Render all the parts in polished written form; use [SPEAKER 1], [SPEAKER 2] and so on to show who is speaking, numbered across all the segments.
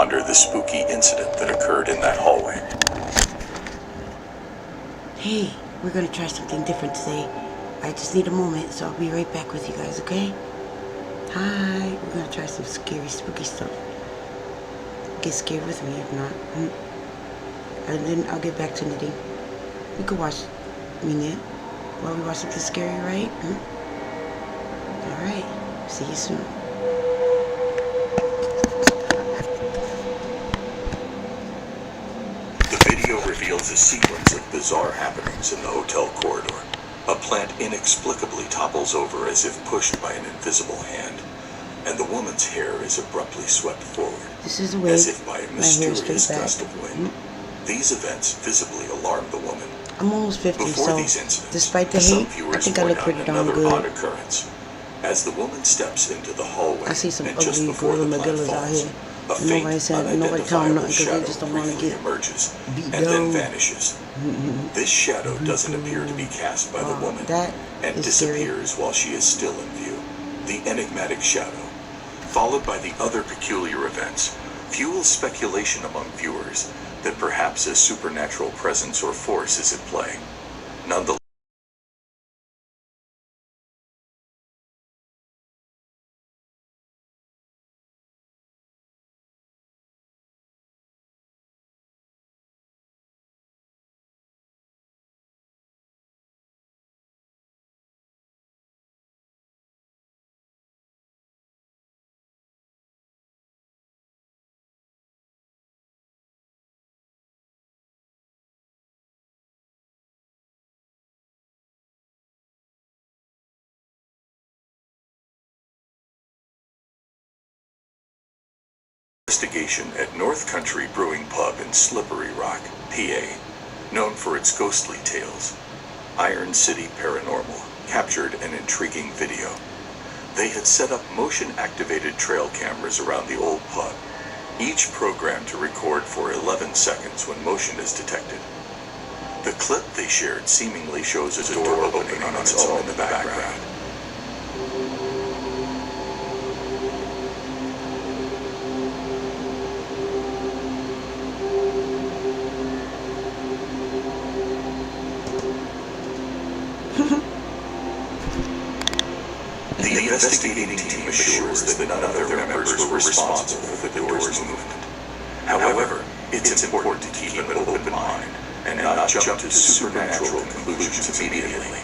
[SPEAKER 1] ponder the spooky incident that occurred in that hallway.
[SPEAKER 2] Hey, we're gonna try something different today. I just need a moment, so I'll be right back with you guys, okay? Hi, we're gonna try some scary, spooky stuff. Get scared with me if not. And then I'll get back to knitting. We could watch me knit while we watch something scary, right? Alright, see you soon.
[SPEAKER 1] The video reveals a sequence of bizarre happenings in the hotel corridor. A plant inexplicably topples over as if pushed by an invisible hand, and the woman's hair is abruptly swept forward,
[SPEAKER 2] This is a wig.
[SPEAKER 1] as if by a mysterious
[SPEAKER 2] back.
[SPEAKER 1] gust of wind. These events visibly alarm the woman.
[SPEAKER 2] I'm almost 50,
[SPEAKER 1] Before
[SPEAKER 2] so
[SPEAKER 1] these incidents,
[SPEAKER 2] despite the
[SPEAKER 1] some
[SPEAKER 2] hate, I
[SPEAKER 1] viewers
[SPEAKER 2] think I look
[SPEAKER 1] point out
[SPEAKER 2] pretty darn
[SPEAKER 1] another odd
[SPEAKER 2] good.
[SPEAKER 1] occurrence. As the woman steps into the hallway,
[SPEAKER 2] I see some
[SPEAKER 1] and just
[SPEAKER 2] ugly
[SPEAKER 1] before the
[SPEAKER 2] gorilla
[SPEAKER 1] plant
[SPEAKER 2] McGillas out
[SPEAKER 1] falls,
[SPEAKER 2] here.
[SPEAKER 1] a
[SPEAKER 2] And
[SPEAKER 1] faint,
[SPEAKER 2] nobody said, nobody tell them
[SPEAKER 1] unidentifiable
[SPEAKER 2] nothing because they
[SPEAKER 1] shadow
[SPEAKER 2] just don't want to
[SPEAKER 1] briefly
[SPEAKER 2] get
[SPEAKER 1] emerges
[SPEAKER 2] beat
[SPEAKER 1] and then
[SPEAKER 2] down.
[SPEAKER 1] vanishes. This shadow doesn't appear to be cast by the woman
[SPEAKER 2] That
[SPEAKER 1] and
[SPEAKER 2] is scary.
[SPEAKER 1] disappears while she is still in view. The enigmatic shadow, followed by the other peculiar events, fuels speculation among viewers that perhaps a supernatural presence or force is at play. Nonetheless, investigation at North Country Brewing Pub in Slippery Rock, PA, known for its ghostly tales. Iron City Paranormal captured an intriguing video. They had set up motion-activated trail cameras around the old pub, each programmed to record for 11 seconds when motion is detected. The clip they shared seemingly shows a door opening on its own in the background. The investigating team assures that none of their members were responsible for the door's movement. However, it's important to keep an open mind and not jump to supernatural conclusions immediately.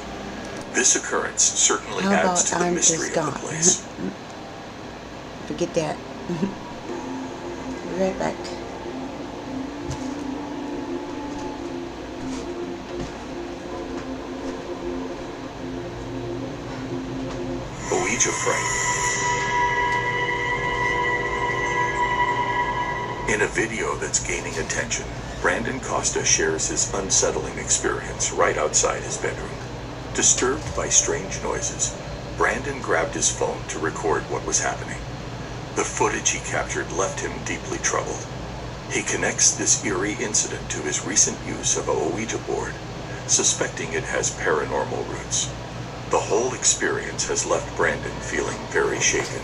[SPEAKER 1] This occurrence certainly
[SPEAKER 2] How
[SPEAKER 1] adds
[SPEAKER 2] about
[SPEAKER 1] to the
[SPEAKER 2] I'm
[SPEAKER 1] mystery
[SPEAKER 2] just
[SPEAKER 1] of the
[SPEAKER 2] gone?
[SPEAKER 1] place.
[SPEAKER 2] Forget that. Be right back.
[SPEAKER 1] Ouija frame. In a video that's gaining attention, Brandon Costa shares his unsettling experience right outside his bedroom. Disturbed by strange noises, Brandon grabbed his phone to record what was happening. The footage he captured left him deeply troubled. He connects this eerie incident to his recent use of a Ouija board, suspecting it has paranormal roots. The whole experience has left Brandon feeling very shaken.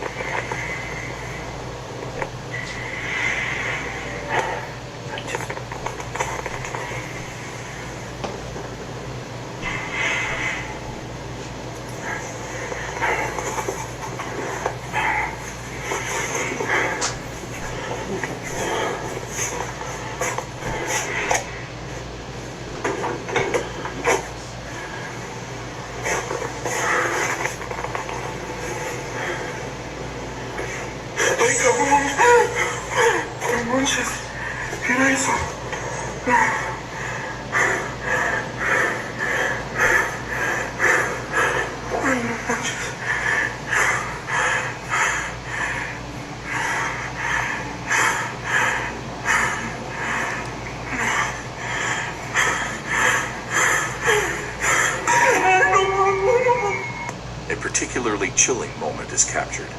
[SPEAKER 1] A particularly chilling moment is captured.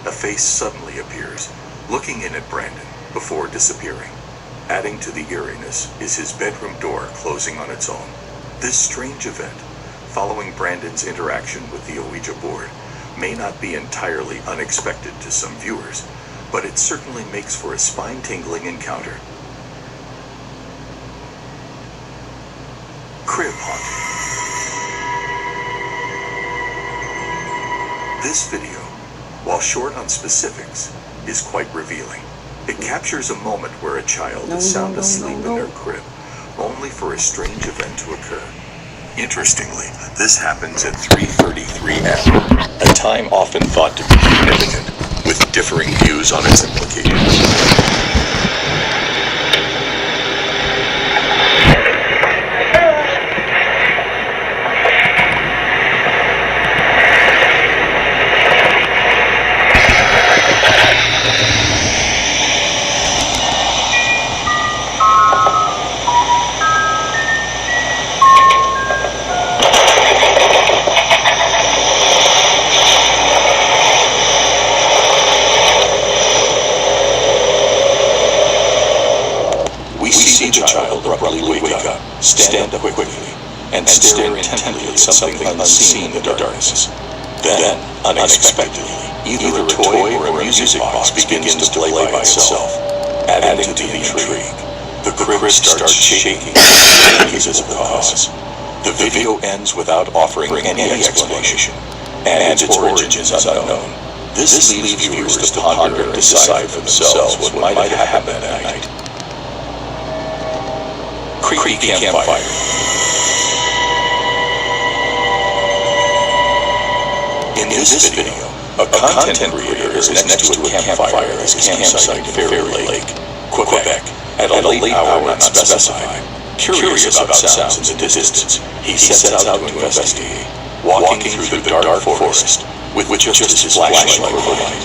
[SPEAKER 1] A face suddenly appears, looking in at Brandon before disappearing. Adding to the eeriness is his bedroom door closing on its own. This strange event, following Brandon's interaction with the Ouija board, may not be entirely unexpected to some viewers, but it certainly makes for a spine-tingling encounter. Crib haunting. This video, while short on specifics, is quite revealing. It captures a moment where a child is sound asleep in their crib, only for a strange event to occur. Interestingly, this happens at 3:33 am, a time often thought to be significant, with differing views on its implications. We see the child abruptly wake up, stand up quickly, and stare intently at something unseen in the darkness. Then, unexpectedly, either a toy or a music box begins to play by itself, adding to the intrigue. The crib starts shaking without visible cause. The video ends without offering any explanation, and its origin is unknown. This leaves viewers to ponder and decide for themselves what might have happened that night. Creepy campfire. In this video, a content creator is next to a campfire at his campsite in Fairy Lake, Quebec, at a late hour not specified. Curious about sounds in the distance, he sets out to investigate, walking through the dark forest with just his flashlight for light.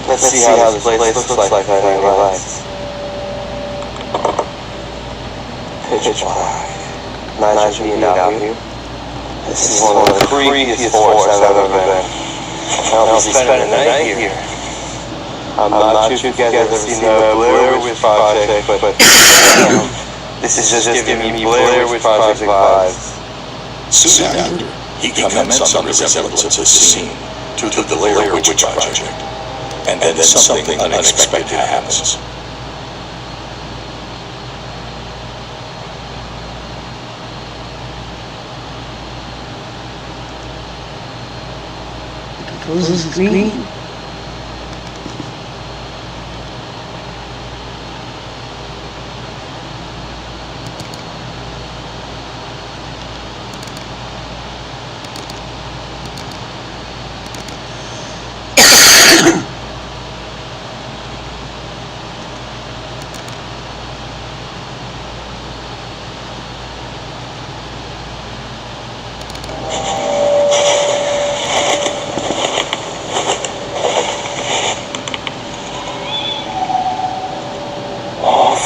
[SPEAKER 3] Let's see how this place looks like under the lights. Pitch black. Nice being out here. This is one of the creepiest forests I've ever been. I'll be spending the night here. I'm not sure if you guys have ever seen the Blair Witch Project, but this is just giving me Blair Witch Project vibes.
[SPEAKER 1] Soon after, he comments on the resemblance of this scene to the Blair Witch Project. And then something unexpected happens.
[SPEAKER 2] Close the screen.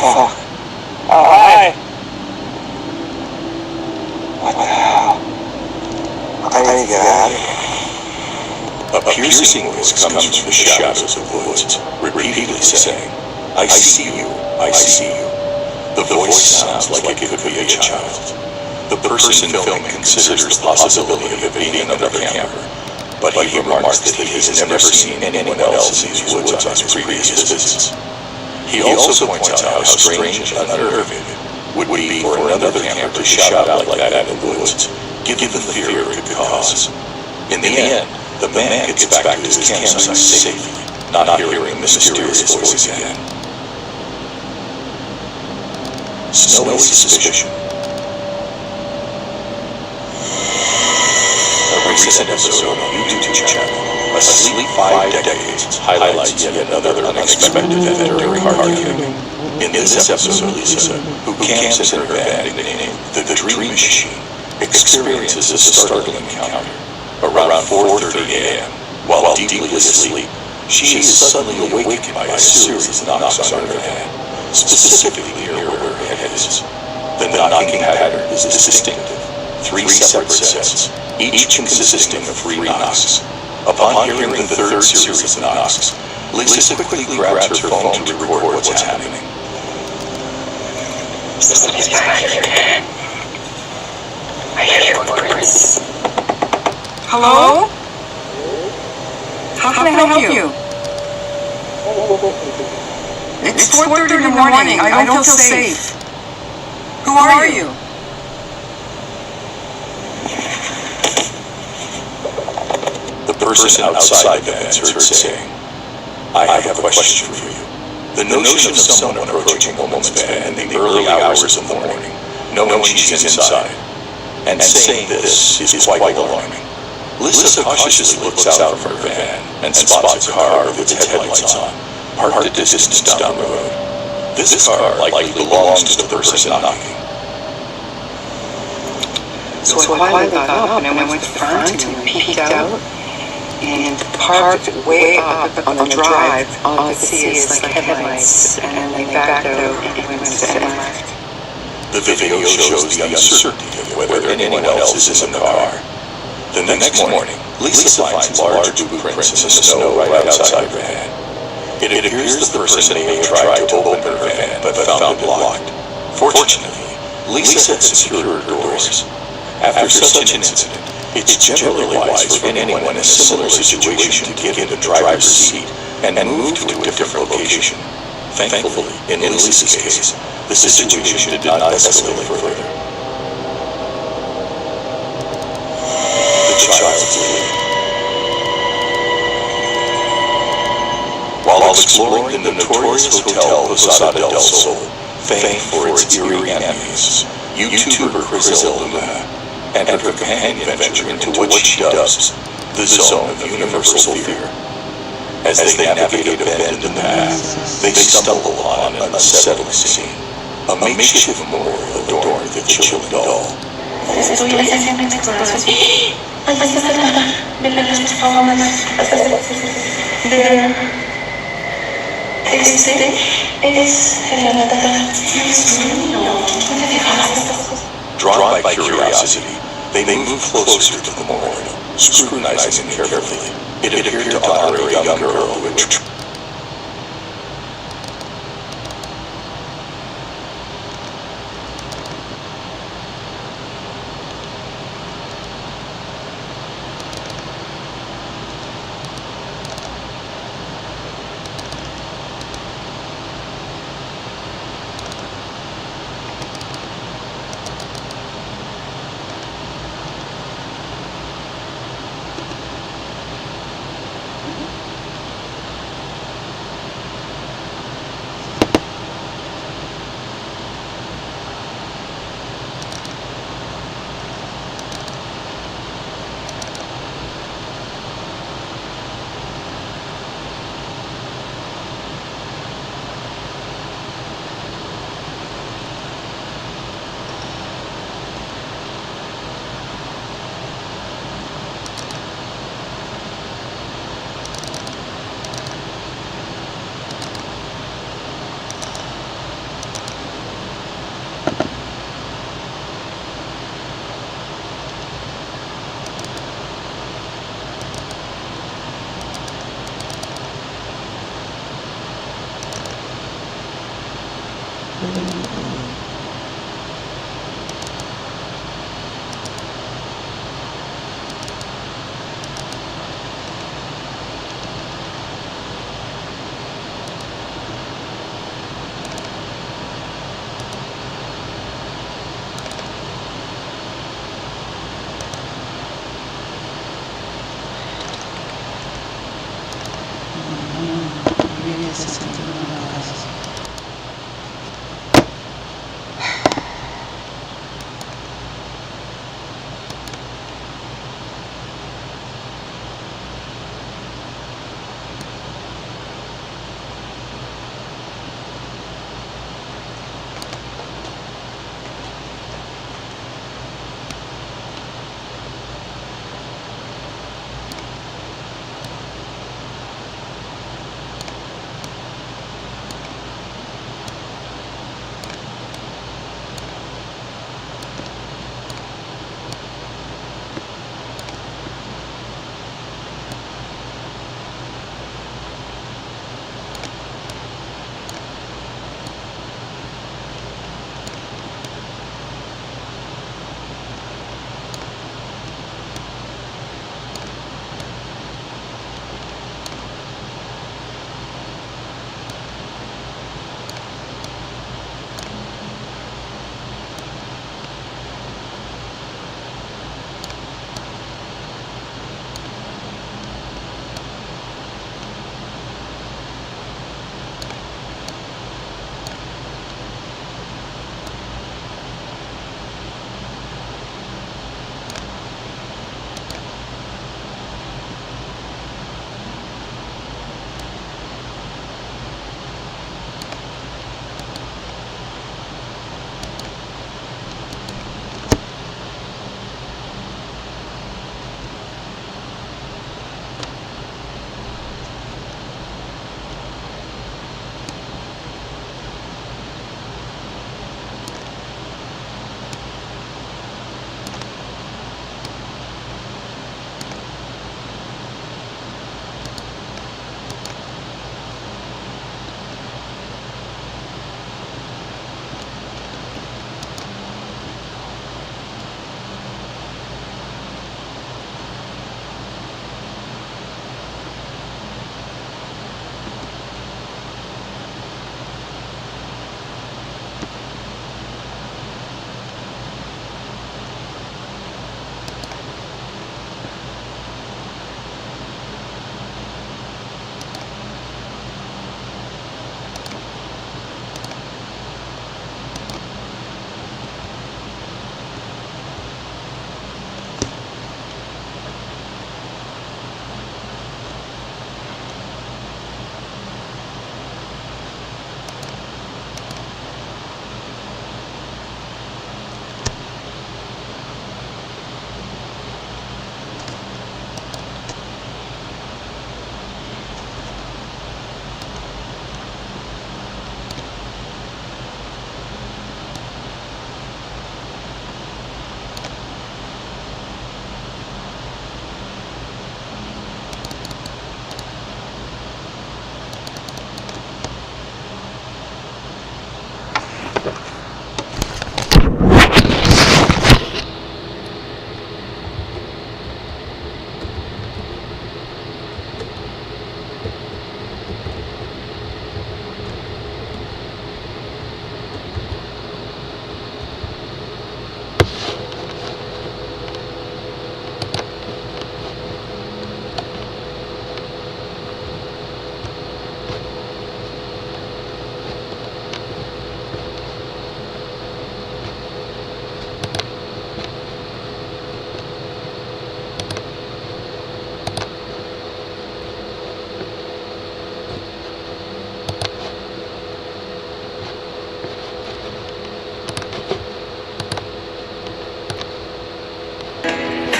[SPEAKER 3] Fuck. Oh, hi. What the hell? I need to get out of here.
[SPEAKER 1] A piercing voice comes from the shadows of the woods, repeatedly saying, "I see you, I see you." The voice sounds like it could be a child. The person filming considers the possibility of it being another camper, but he remarks that he has never seen anyone else in these woods on his previous visits. He also points out how strange and unnerving it would be for another camper to shout out like that in the woods, given the fear it could cause. In the end, the man gets back to his campsite safely, not hearing the mysterious voice again. Snowy Suspicion. A recent episode on YouTube channel, Asleep 5 Decades, highlights yet another unexpected event during carjacking. In this episode, Lisa, who camps in her van nicknamed the Dream Machine, experiences a startling encounter. Around 4:30 a.m., while deeply asleep, she is suddenly awakened by a series of knocks on her head, specifically near where her head is. The knocking pattern is distinctive. 3 separate sets, each consisting of 3 knocks. Upon hearing the third series of knocks, Lisa quickly grabs her phone to record what's happening.
[SPEAKER 4] Somebody's back here again. I hear footprints.
[SPEAKER 5] Hello? How can I help you? It's 4:30 in the morning. I don't feel safe. Who are you?
[SPEAKER 1] The person outside the vents heard saying, I have a question for you. The notion of someone approaching a woman's bed in the early hours of the morning, knowing she's inside, and saying this is quite alarming. Lisa cautiously looks out from her van and spots a car with its headlights on, parked a distance down the road. This car likely belongs to the person knocking.
[SPEAKER 4] So I quietly got up and I went to the front and peeked out and parked way up on the drive. All I could see is like headlights, and then they backed out and went to the left.
[SPEAKER 1] The video shows the uncertainty of whether anyone else is in the car. The next morning, Lisa finds large footprints in the snow right outside her van. It appears the person may have tried to open her van but found it locked. Fortunately, Lisa had secured her doors. After such an incident, it's generally wise for anyone in a similar situation to get in the driver's seat and move to a different location. Thankfully, in Lisa's case, the situation did not escalate further. The child's leaving. While exploring the notorious hotel Posada del Sol, famed for its eerie ambience, YouTuber Luna entered her companion venture into what she dubs the zone of universal fear. As they navigate a bend in the path, they stumble upon an unsettling scene, a makeshift memorial adorned with a chilling doll.
[SPEAKER 6] Estoy haciendo exploración. Ay, ya se trata de las formas de... Este es el altar.
[SPEAKER 1] Drawn by curiosity, they move closer to the memorial, scrutinizing it carefully. It appeared to honor a young girl who had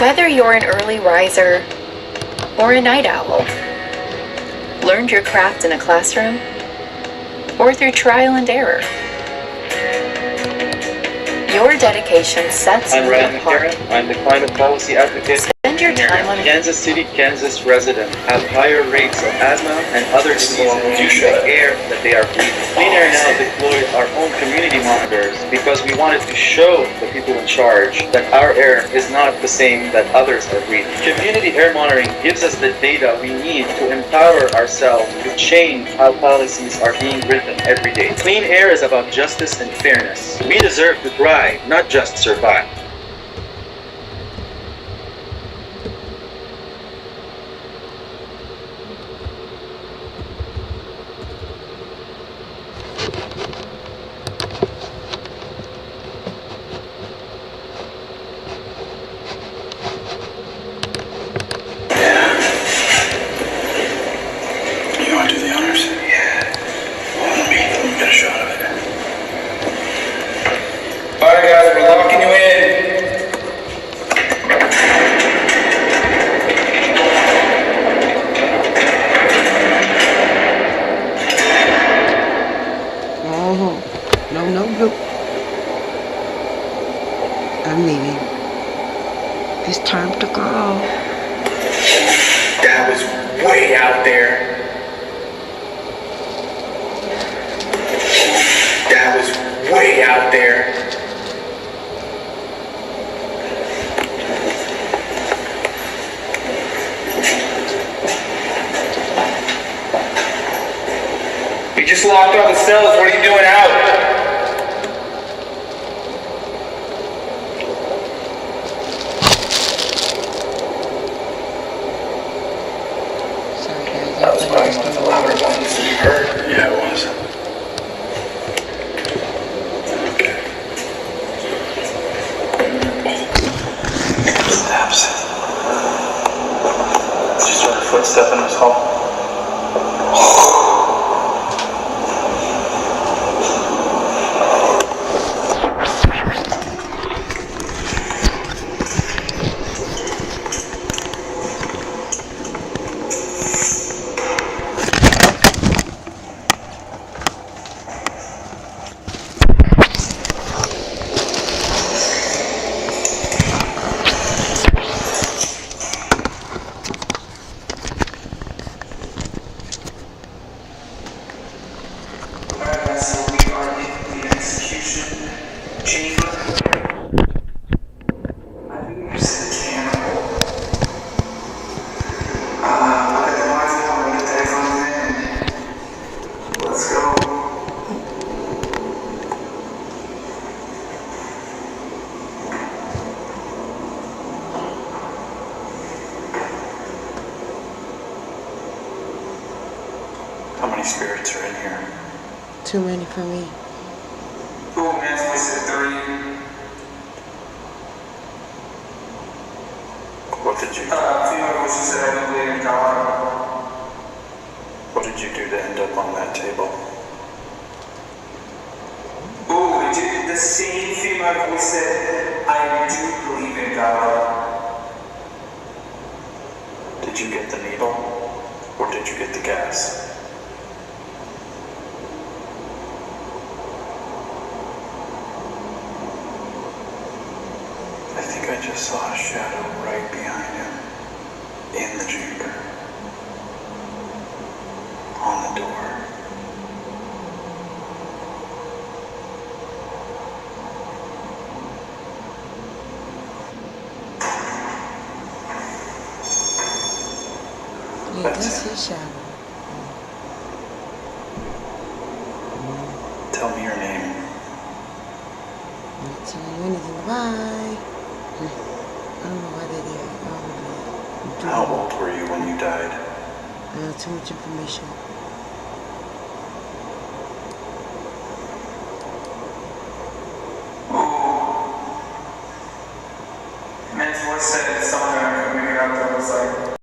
[SPEAKER 7] Whether you're an early riser or a night owl, learned your craft in a classroom or through trial and error, your dedication sets
[SPEAKER 3] I'm
[SPEAKER 7] you
[SPEAKER 3] Ryan
[SPEAKER 7] apart.
[SPEAKER 3] McCarran. I'm the climate policy advocate.
[SPEAKER 7] Spend your time on
[SPEAKER 3] Kansas City, Kansas residents have higher rates of asthma and other diseases due to the air that they are breathing. Clean Air Now deployed our own community monitors because we wanted to show the people in charge that our air is not the same that others are breathing. Community air monitoring gives us the data we need to empower ourselves to change how policies are being written every day. Clean air is about justice and fairness. We deserve to thrive, not just survive.
[SPEAKER 8] You want to do the honors? Yeah. Well, let me get a shot of it. Alright guys, we're locking you in.
[SPEAKER 2] No. I'm leaving. It's time to go.
[SPEAKER 8] That was way out there. That was way out there. We just locked all the cells. What are you doing out?
[SPEAKER 2] Sorry guys.
[SPEAKER 8] That was probably one of the louder ones that you heard. Yeah, it was. Okay. Steps. Just heard a footstep in this hall. Alright, so we are in the execution chamber. I think you see the camera. Look at the lights on, get the headphones in. Let's go. How many spirits are in here?
[SPEAKER 2] Too many for me.
[SPEAKER 8] Cool, man, so we said 3. What did you do? Female voice said I don't believe in God. What did you do to end up on that table? Ooh, we did the same female voice said I do believe in God. Did you get the needle? Or did you get the gas? I think I just saw a shadow right behind him, in the chamber, on the door.
[SPEAKER 2] Yeah, that's his shadow.
[SPEAKER 8] Tell me your name.
[SPEAKER 2] I'm not telling you anything. Bye. I don't know why they're there.
[SPEAKER 8] How old were you when you died?
[SPEAKER 2] Too much information.
[SPEAKER 8] Man's voice said something I couldn't make it out that was like,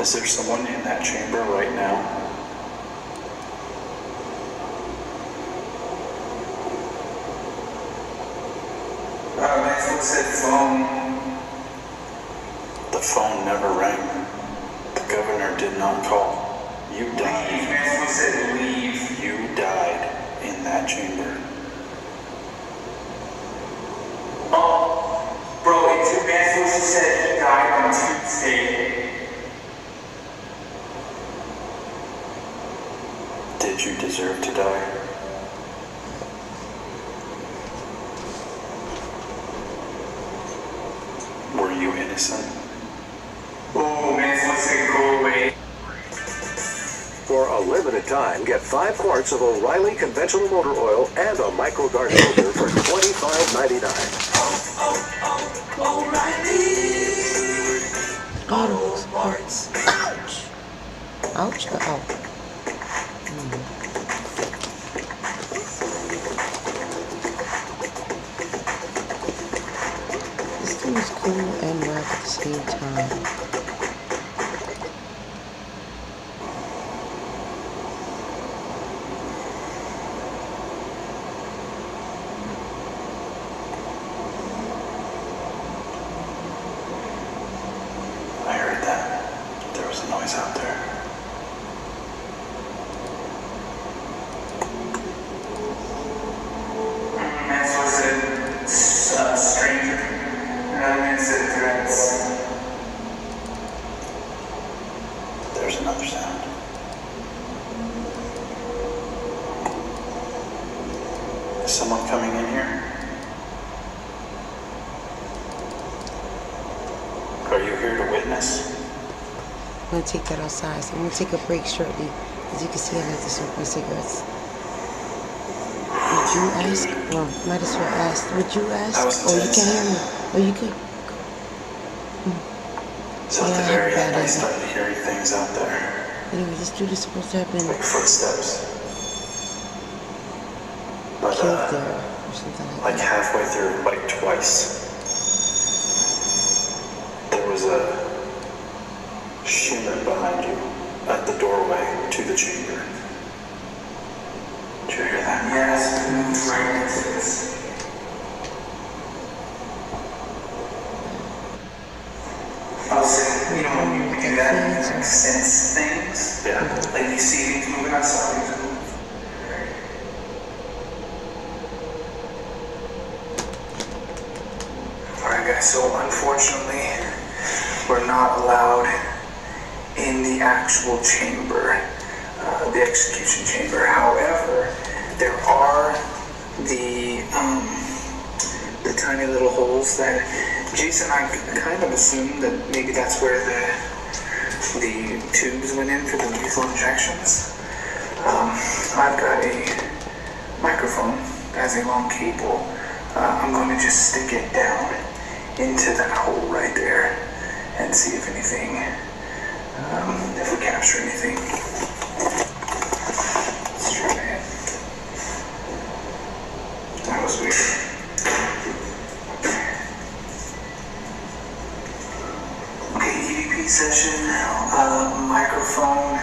[SPEAKER 8] Is there someone in that chamber right now?
[SPEAKER 3] Maxwell said phone.
[SPEAKER 8] The phone never rang. The governor did not call. You died.
[SPEAKER 3] Maxwell said leave.
[SPEAKER 8] You died in that chamber.
[SPEAKER 3] Oh, bro, it's Maxwell said he died on Tuesday.
[SPEAKER 8] Did you deserve to die? Were you innocent?
[SPEAKER 3] Oh, Maxwell said go away.
[SPEAKER 9] For a limited time, get 5 quarts of O'Reilly conventional motor oil and a micro dart filter for $25.99.
[SPEAKER 2] Auto parts. Ouch. Ouch or out? This thing is cool and rough at the same time.
[SPEAKER 8] I heard that. There was a noise out there.
[SPEAKER 3] Maxwell said stranger. Another man said threats.
[SPEAKER 8] There's another sound. Is someone coming in here? Are you here to witness?
[SPEAKER 2] I'm gonna take that outside, so I'm gonna take a break shortly. As you can see, I have to smoke my cigarettes. Would you ask? Well, might as well ask. Would you ask? Oh, you can't hear me. Oh, you could.
[SPEAKER 8] So at the very end, I started hearing things out there.
[SPEAKER 2] Anyway, this dude is supposed to have been
[SPEAKER 8] Like footsteps. But,
[SPEAKER 2] killed there or something
[SPEAKER 8] like halfway through, like twice, there was a shimmer behind you at the doorway to the chamber. Did you hear that?
[SPEAKER 3] Yes, it moved right next to us. I was saying, you know, when you do that, you like sense things.
[SPEAKER 8] Yeah.
[SPEAKER 3] Like you see things moving outside, things move. Alright guys, so unfortunately, we're not allowed in the actual chamber, the execution chamber. However, there are the tiny little holes that Jason and I kind of assumed that maybe that's where the tubes went in for the lethal injections. I've got a microphone that has a long cable. I'm going to just stick it down into that hole right there and see if anything, if we capture anything. Let's try it. That was weird. Okay, EVP session, microphone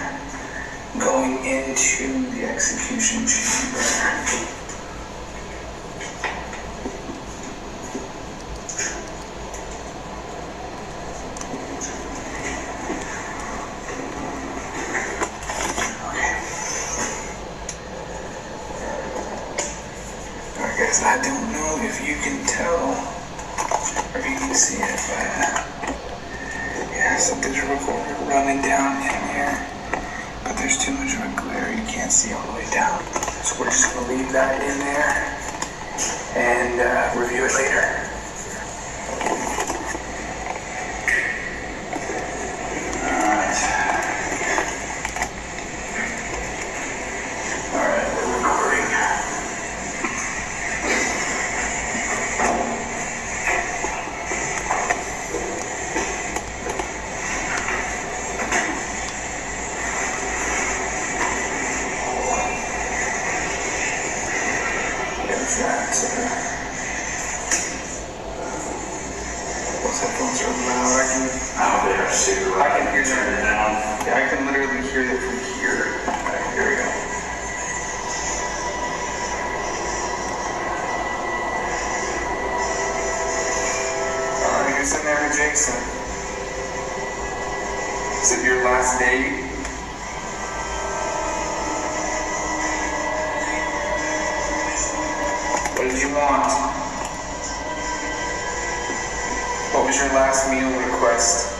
[SPEAKER 3] going into the execution chamber. Guys, I don't know if you can tell or if you can see it, but yeah, something's running down in here, but there's too much of a glare, you can't see all the way down. So we're just gonna leave that in there and review it later. Alright, we're recording. What's
[SPEAKER 8] headphones are loud. I can. Oh, they are super loud. I can hear them down. Yeah, I can literally hear it from here. Okay, here we go. Alright, who's in there with Jason? Is it your last date? What did you want? What was your last meal request?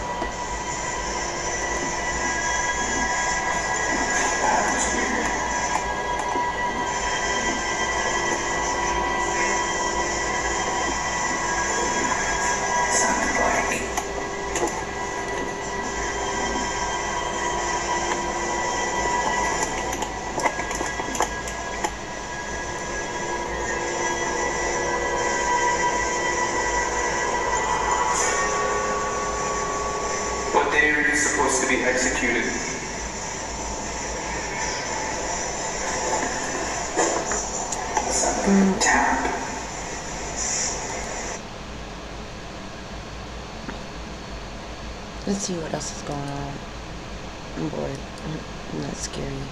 [SPEAKER 8] That was weird. Sounded like. What day are you supposed to be executed? Tap.
[SPEAKER 2] Let's see what else is going on. I'm bored. I'm not scary.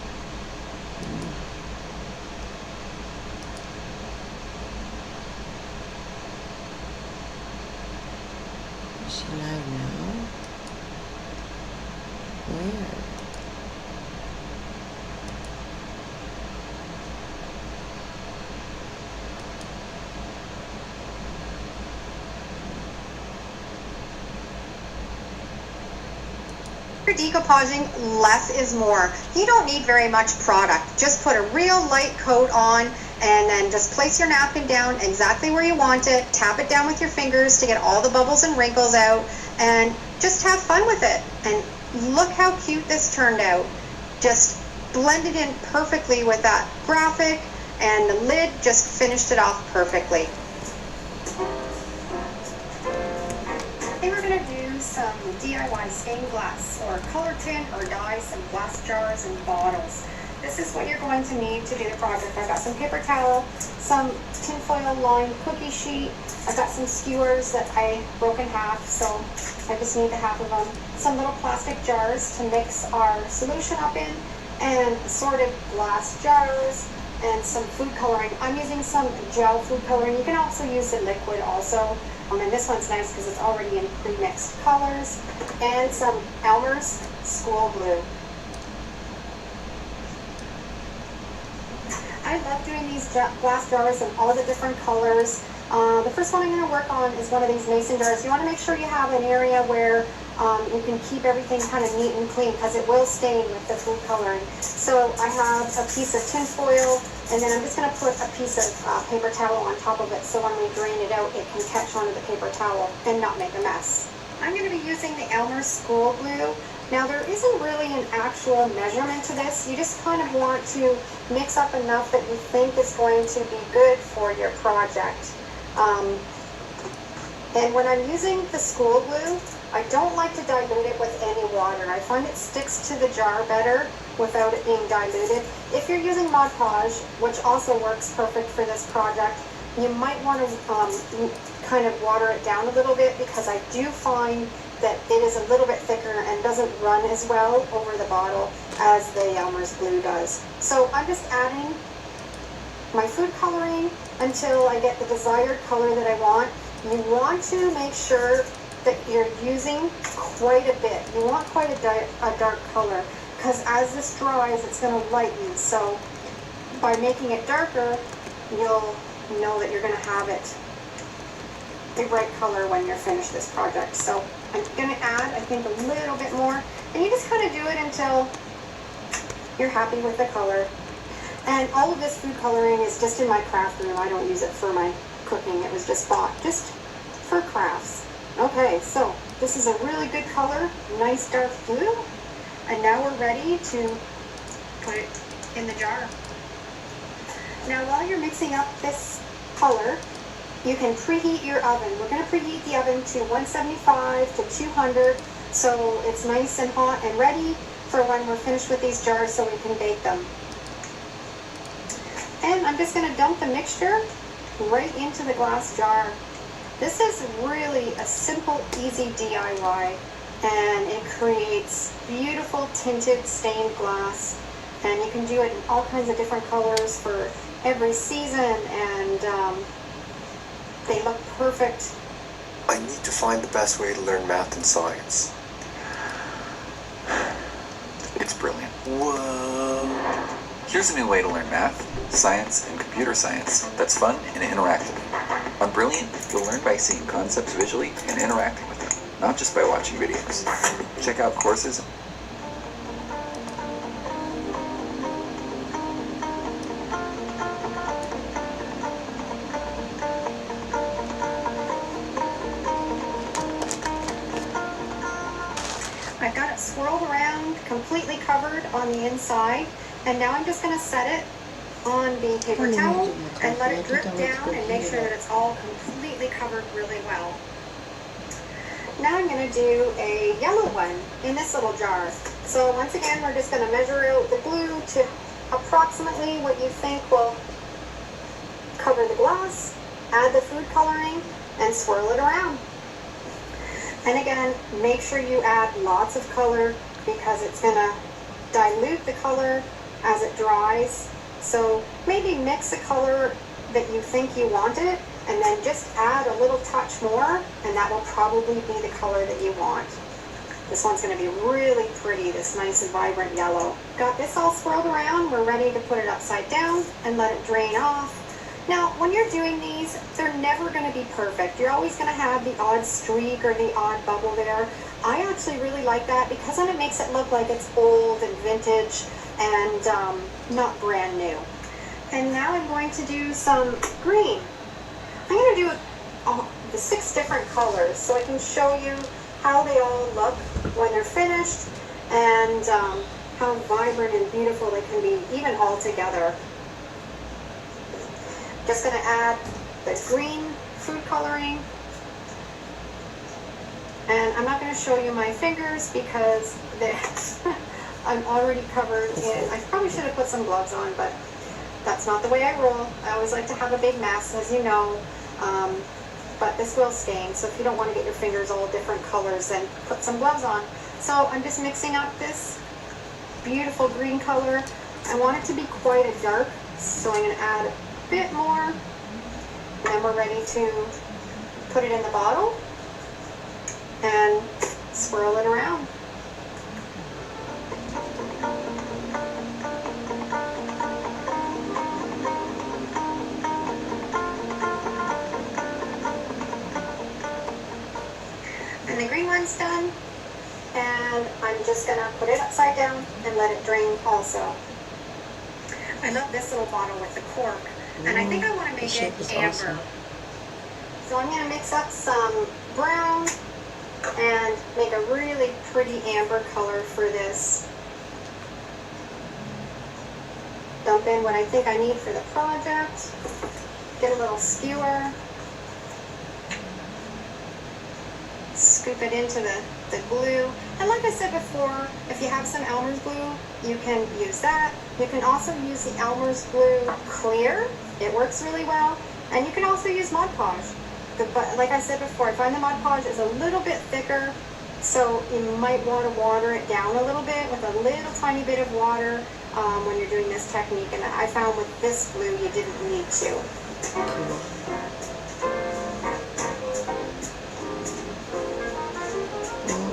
[SPEAKER 2] Is she live now? Where?
[SPEAKER 10] For decoupaging, less is more. You don't need very much product. Just put a real light coat on and then just place your napkin down exactly where you want it. Tap it down with your fingers to get all the bubbles and wrinkles out and just have fun with it. And look how cute this turned out. Just blended in perfectly with that graphic, and the lid just finished it off perfectly. Today we're going to do some DIY stained glass or color tint or dye some glass jars and bottles. This is what you're going to need to do the project. I've got some paper towel, some tinfoil lined cookie sheet. I've got some skewers that I broke in half, so I just need the half of them. Some little plastic jars to mix our solution up in, and assorted glass jars, and some food coloring. I'm using some gel food coloring. You can also use the liquid also. And this one's nice because it's already in pre-mixed colors. And some Elmer's school glue. I love doing these glass jars in all the different colors. The first one I'm going to work on is one of these mason jars. You want to make sure you have an area where you can keep everything kind of neat and clean because it will stain with the food coloring. So I have a piece of tin foil, and then I'm just going to put a piece of paper towel on top of it so when we drain it out, it can catch onto the paper towel and not make a mess. I'm going to be using the Elmer's school glue. Now there isn't really an actual measurement to this. You just kind of want to mix up enough that you think is going to be good for your project. And when I'm using the school glue, I don't like to dilute it with any water. I find it sticks to the jar better without it being diluted. If you're using Mod Podge, which also works perfect for this project, you might want to kind of water it down a little bit because I do find that it is a little bit thicker and doesn't run as well over the bottle as the Elmer's glue does. So I'm just adding my food coloring until I get the desired color that I want. You want to make sure that you're using quite a bit. You want quite a dark color because as this dries, it's going to lighten. So by making it darker, you'll know that you're going to have it a bright color when you're finished this project. So I'm going to add, I think, a little bit more. And you just kind of do it until you're happy with the color. And all of this food coloring is just in my craft room. I don't use it for my cooking. It was just bought just for crafts. Okay, so this is a really good color, nice dark blue. And now we're ready to put it in the jar. Now while you're mixing up this color, you can preheat your oven. We're going to preheat the oven to 175 to 200 so it's nice and hot and ready for when we're finished with these jars so we can bake them. And I'm just going to dump the mixture right into the glass jar. This is really a simple, easy DIY, and it creates beautiful tinted stained glass, and you can do it in all kinds of different colors for every season, and they look perfect.
[SPEAKER 3] I need to find the best way to learn math and science.
[SPEAKER 11] It's brilliant.
[SPEAKER 3] Whoa.
[SPEAKER 11] Here's a new way to learn math, science, and computer science that's fun and interactive. On Brilliant, you'll learn by seeing concepts visually and interacting with them, not just by watching videos. Check out courses.
[SPEAKER 10] I've got it swirled around, completely covered on the inside, and now I'm just going to set it on the paper towel and let it drip down and make sure that it's all completely covered really well. Now I'm going to do a yellow one in this little jar. So once again, we're just going to measure out the glue to approximately what you think will cover the glass, add the food coloring, and swirl it around. And again, make sure you add lots of color because it's going to dilute the color as it dries. So maybe mix a color that you think you want it, and then just add a little touch more, and that will probably be the color that you want. This one's going to be really pretty, this nice and vibrant yellow. Got this all swirled around. We're ready to put it upside down and let it drain off. Now, when you're doing these, they're never going to be perfect. You're always going to have the odd streak or the odd bubble there. I actually really like that because then it makes it look like it's old and vintage and not brand new. And now I'm going to do some green. I'm going to do the 6 different colors so I can show you how they all look when they're finished and how vibrant and beautiful they can be even all together. Just going to add the green food coloring, and I'm not going to show you my fingers because I'm already covered in, I probably should have put some gloves on, but that's not the way I roll. I always like to have a big mess, as you know, but this will stain, so if you don't want to get your fingers all different colors, then put some gloves on. So I'm just mixing up this beautiful green color. I want it to be quite a dark, so I'm going to add a bit more, and then we're ready to put it in the bottle and swirl it around. And the green one's done, and I'm just going to put it upside down and let it drain also. I love this little bottle with the cork, and I think I want to make it amber. Awesome. So I'm going to mix up some brown and make a really pretty amber color for this. Dump in what I think I need for the project. Get a little skewer. Scoop it into the glue. And like I said before, if you have some Elmer's glue, you can use that. You can also use the Elmer's glue clear. It works really well. And you can also use Mod Podge. But like I said before, I find the Mod Podge is a little bit thicker, so you might want to water it down a little bit with a little tiny bit of water when you're doing this technique. And I found with this glue, you didn't need to.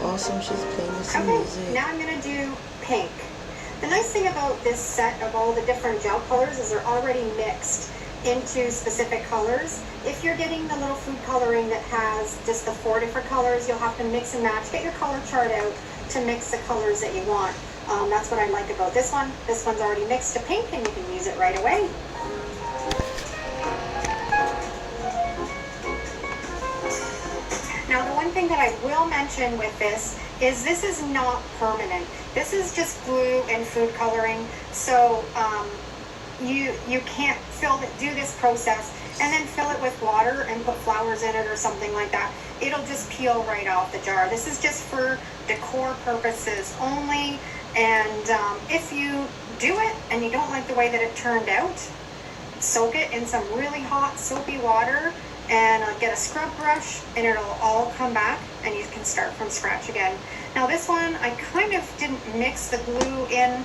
[SPEAKER 2] Awesome, she's playing with some music.
[SPEAKER 10] Now I'm going to do pink. The nice thing about this set of all the different gel colors is they're already mixed into specific colors. If you're getting the little food coloring that has just the 4 different colors, you'll have to mix and match. Get your color chart out to mix the colors that you want. That's what I like about this one. This one's already mixed to pink and you can use it right away. Now, the one thing that I will mention with this is not permanent. This is just glue and food coloring. So you can't do this process and then fill it with water and put flowers in it or something like that. It'll just peel right off the jar. This is just for decor purposes only. And if you do it and you don't like the way that it turned out, soak it in some really hot soapy water and get a scrub brush, and it'll all come back and you can start from scratch again. Now this one, I kind of didn't mix the glue in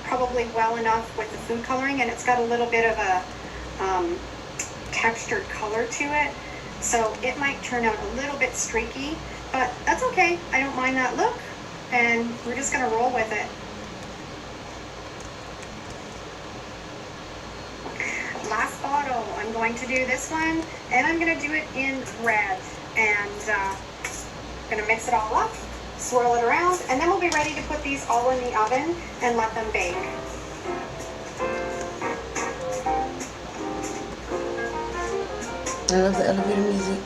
[SPEAKER 10] probably well enough with the food coloring, and it's got a little bit of a textured color to it, so it might turn out a little bit streaky, but that's okay. I don't mind that look, and we're just gonna roll with it. Last bottle, I'm going to do this one, and I'm going to do it in red, and I'm going to mix it all up, swirl it around, and then we'll be ready to put these all in the oven and let them bake.
[SPEAKER 2] I love the elevator music.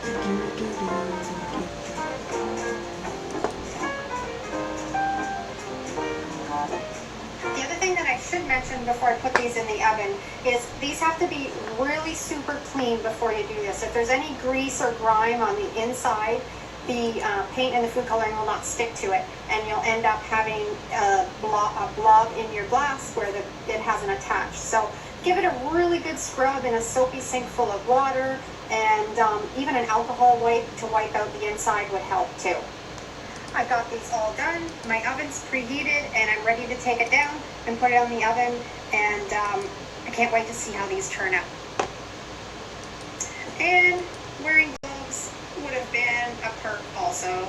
[SPEAKER 10] The other thing that I should mention before I put these in the oven is these have to be really super clean before you do this. If there's any grease or grime on the inside, the paint and the food coloring will not stick to it, and you'll end up having a blob in your glass where it hasn't attached. So give it a really good scrub in a soapy sink full of water, and even an alcohol wipe to wipe out the inside would help too. I've got these all done. My oven's preheated, and I'm ready to take it down and put it on the oven, and I can't wait to see how these turn out. And wearing gloves would have been a perk also.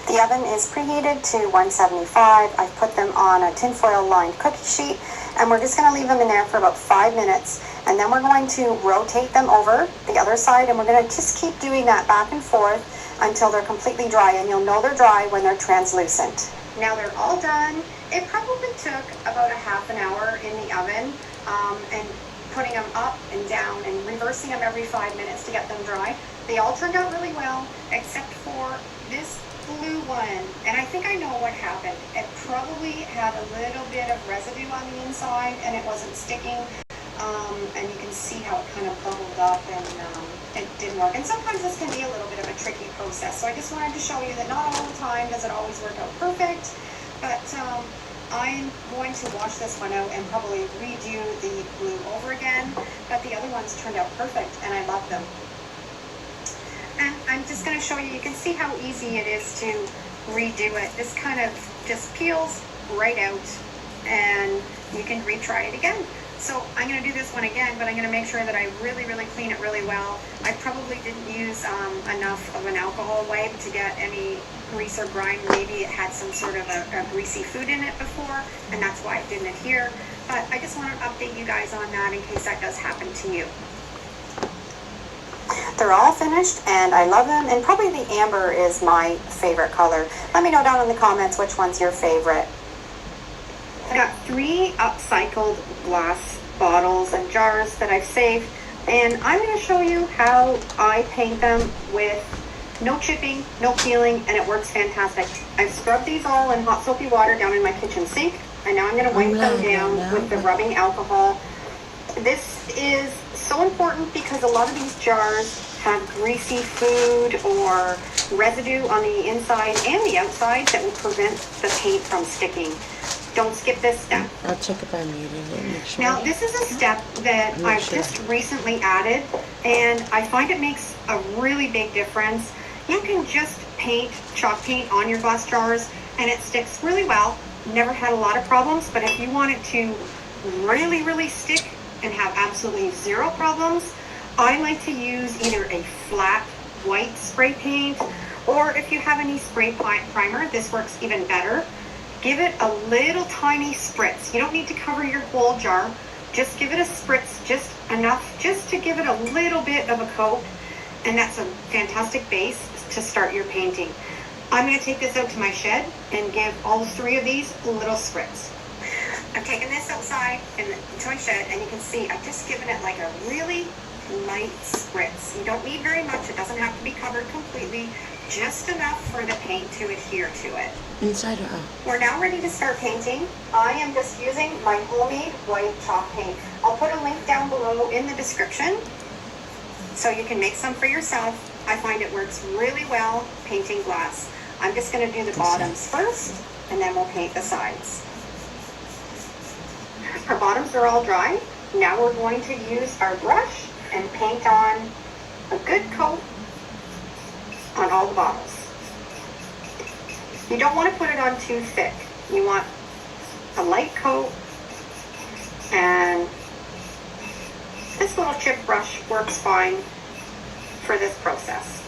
[SPEAKER 10] The oven is preheated to 175. I've put them on a tinfoil lined cookie sheet, and we're just going to leave them in there for about 5 minutes, and then we're going to rotate them over the other side, and we're going to just keep doing that back and forth until they're completely dry, and you'll know they're dry when they're translucent. Now they're all done. It probably took about a half an hour in the oven, and putting them up and down and reversing them every 5 minutes to get them dry. They all turned out really well, except for this blue one, and I think I know what happened. It probably had a little bit of residue on the inside, and it wasn't sticking, and you can see how it kind of bubbled up, and it didn't work. And sometimes this can be a little bit of a tricky process, so I just wanted to show you that not all the time does it always work out perfect, but I'm going to wash this one out and probably redo the glue over again, but the other ones turned out perfect, and I love them. And I'm just going to show you, you can see how easy it is to redo it. This kind of just peels right out, and you can retry it again. So I'm going to do this one again, but I'm going to make sure that I really clean it really well. I probably didn't use enough of an alcohol wipe to get any grease or grime. Maybe it had some sort of a greasy food in it before, and that's why it didn't adhere. But I just want to update you guys on that in case that does happen to you. They're all finished, and I love them, and probably the amber is my favorite color. Let me know down in the comments which one's your favorite. I got 3 upcycled glass bottles and jars that I've saved, and I'm going to show you how I paint them with no chipping, no peeling, and it works fantastic. I've scrubbed these all in hot soapy water down in my kitchen sink, and now I'm going to wipe them down with the rubbing alcohol. This is so important because a lot of these jars have greasy food or residue on the inside and the outside that will prevent the paint from sticking. Don't skip this step.
[SPEAKER 2] I'll check if I muted it. Make sure.
[SPEAKER 10] Now, this is a step that I've just recently added, and I find it makes a really big difference. You can just paint chalk paint on your glass jars, and it sticks really well. Never had a lot of problems, but if you want it to really stick and have absolutely 0 problems, I like to use either a flat white spray paint, or if you have any spray primer, this works even better. Give it a little tiny spritz. You don't need to cover your whole jar. Just give it a spritz, just enough, just to give it a little bit of a coat, and that's a fantastic base to start your painting. I'm going to take this out to my shed and give all 3 of these a little spritz. I've taken this outside and to my shed, and you can see I've just given it like a really light spritz. You don't need very much. It doesn't have to be covered completely, just enough for the paint to adhere to it.
[SPEAKER 2] Inside or out?
[SPEAKER 10] We're now ready to start painting. I am just using my homemade white chalk paint. I'll put a link down below in the description so you can make some for yourself. I find it works really well painting glass. I'm just going to do the bottoms first, and then we'll paint the sides. Our bottoms are all dry. Now we're going to use our brush and paint on a good coat on all the bottles. You don't want to put it on too thick. You want a light coat, and this little chip brush works fine for this process.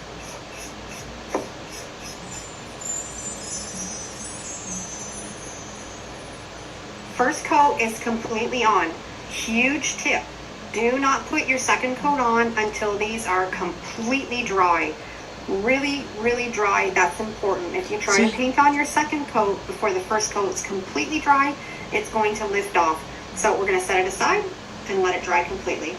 [SPEAKER 10] First coat is completely on. Huge tip. Do not put your second coat on until these are completely dry. Really, really dry. That's important. If you try to paint on your second coat before the first coat is completely dry, it's going to lift off. So we're going to set it aside and let it dry completely.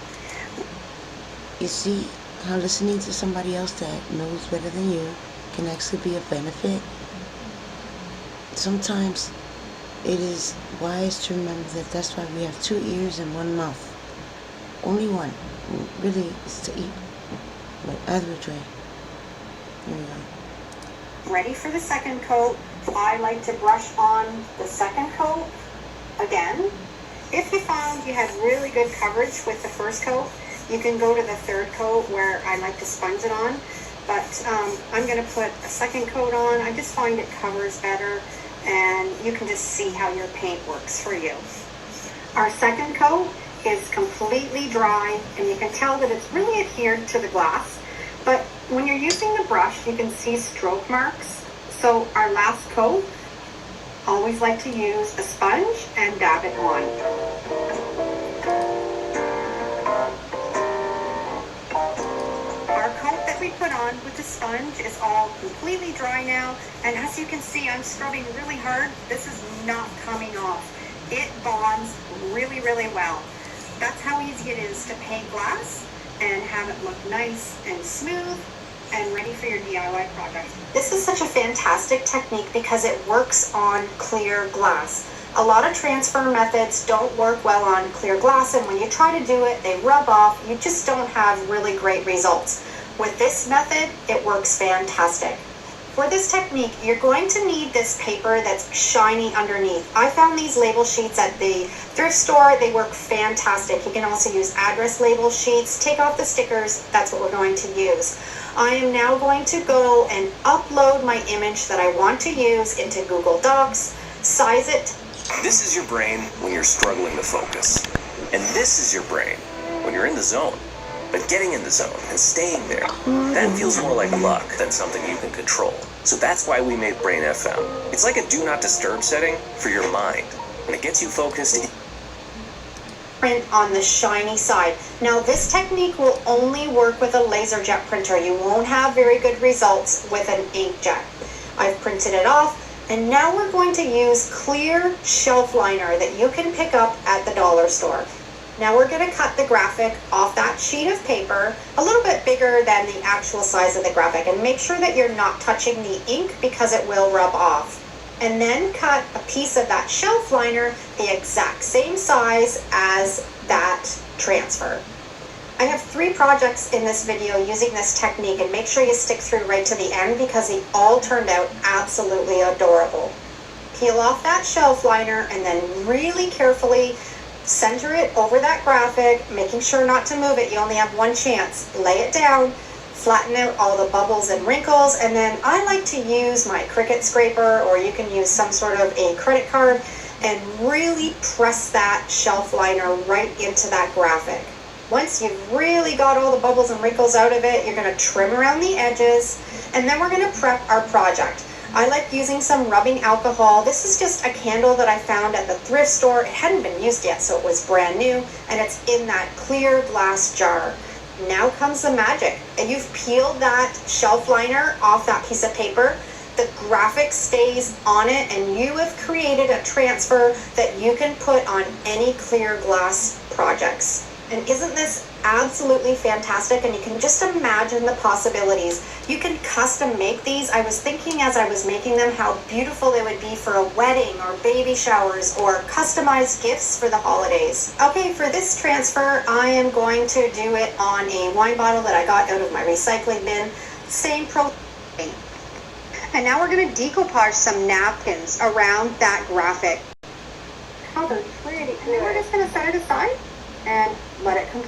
[SPEAKER 2] You see how listening to somebody else that knows better than you can actually be a benefit? Sometimes it is wise to remember that that's why we have 2 ears and 1 mouth. Only one. Really, is to eat. But either which way. There we go.
[SPEAKER 10] Ready for the second coat. I like to brush on the second coat again. If you found you had really good coverage with the first coat, you can go to the third coat where I like to sponge it on. But I'm going to put a second coat on. I just find it covers better, and you can just see how your paint works for you. Our second coat is completely dry, and you can tell that it's really adhered to the glass. But when you're using the brush, you can see stroke marks. So our last coat, always like to use a sponge and dab it on. Our coat that we put on with the sponge is all completely dry now, and as you can see, I'm scrubbing really hard. This is not coming off. It bonds really, really well. That's how easy it is to paint glass and have it look nice and smooth and ready for your DIY project. This is such a fantastic technique because it works on clear glass. A lot of transfer methods don't work well on clear glass, and when you try to do it, they rub off. You just don't have really great results. With this method, it works fantastic. For this technique, you're going to need this paper that's shiny underneath. I found these label sheets at the thrift store. They work fantastic. You can also use address label sheets. Take off the stickers. That's what we're going to use. I am now going to go and upload my image that I want to use into Google Docs, size it.
[SPEAKER 12] This is your brain when you're struggling to focus. And this is your brain when you're in the zone. But getting in the zone and staying there, that feels more like luck than something you can control. So that's why we made Brain FM. It's like a do not disturb setting for your mind. And it gets you focused.
[SPEAKER 10] Print on the shiny side. Now this technique will only work with a laser jet printer. You won't have very good results with an inkjet. I've printed it off, and now we're going to use clear shelf liner that you can pick up at the dollar store. Now we're going to cut the graphic off that sheet of paper a little bit bigger than the actual size of the graphic, and make sure that you're not touching the ink because it will rub off. And then cut a piece of that shelf liner the exact same size as that transfer. I have 3 projects in this video using this technique, and make sure you stick through right to the end because they all turned out absolutely adorable. Peel off that shelf liner and then really carefully center it over that graphic, making sure not to move it. You only have one chance. Lay it down, flatten out all the bubbles and wrinkles, and then I like to use my Cricut scraper, or you can use some sort of a credit card, and really press that shelf liner right into that graphic. Once you've really got all the bubbles and wrinkles out of it, you're going to trim around the edges, and then we're going to prep our project. I like using some rubbing alcohol. This is just a candle that I found at the thrift store. It hadn't been used yet, so it was brand new, and it's in that clear glass jar. Now comes the magic. And you've peeled that shelf liner off that piece of paper. The graphic stays on it, and you have created a transfer that you can put on any clear glass projects. And isn't this absolutely fantastic? And you can just imagine the possibilities. You can custom make these. I was thinking as I was making them how beautiful they would be for a wedding or baby showers or customized gifts for the holidays. Okay, for this transfer, I am going to do it on a wine bottle that I got out of my recycling bin. Same process. And now we're going to decoupage some napkins around that graphic. How pretty. And then we're just going to set it aside and let it compose.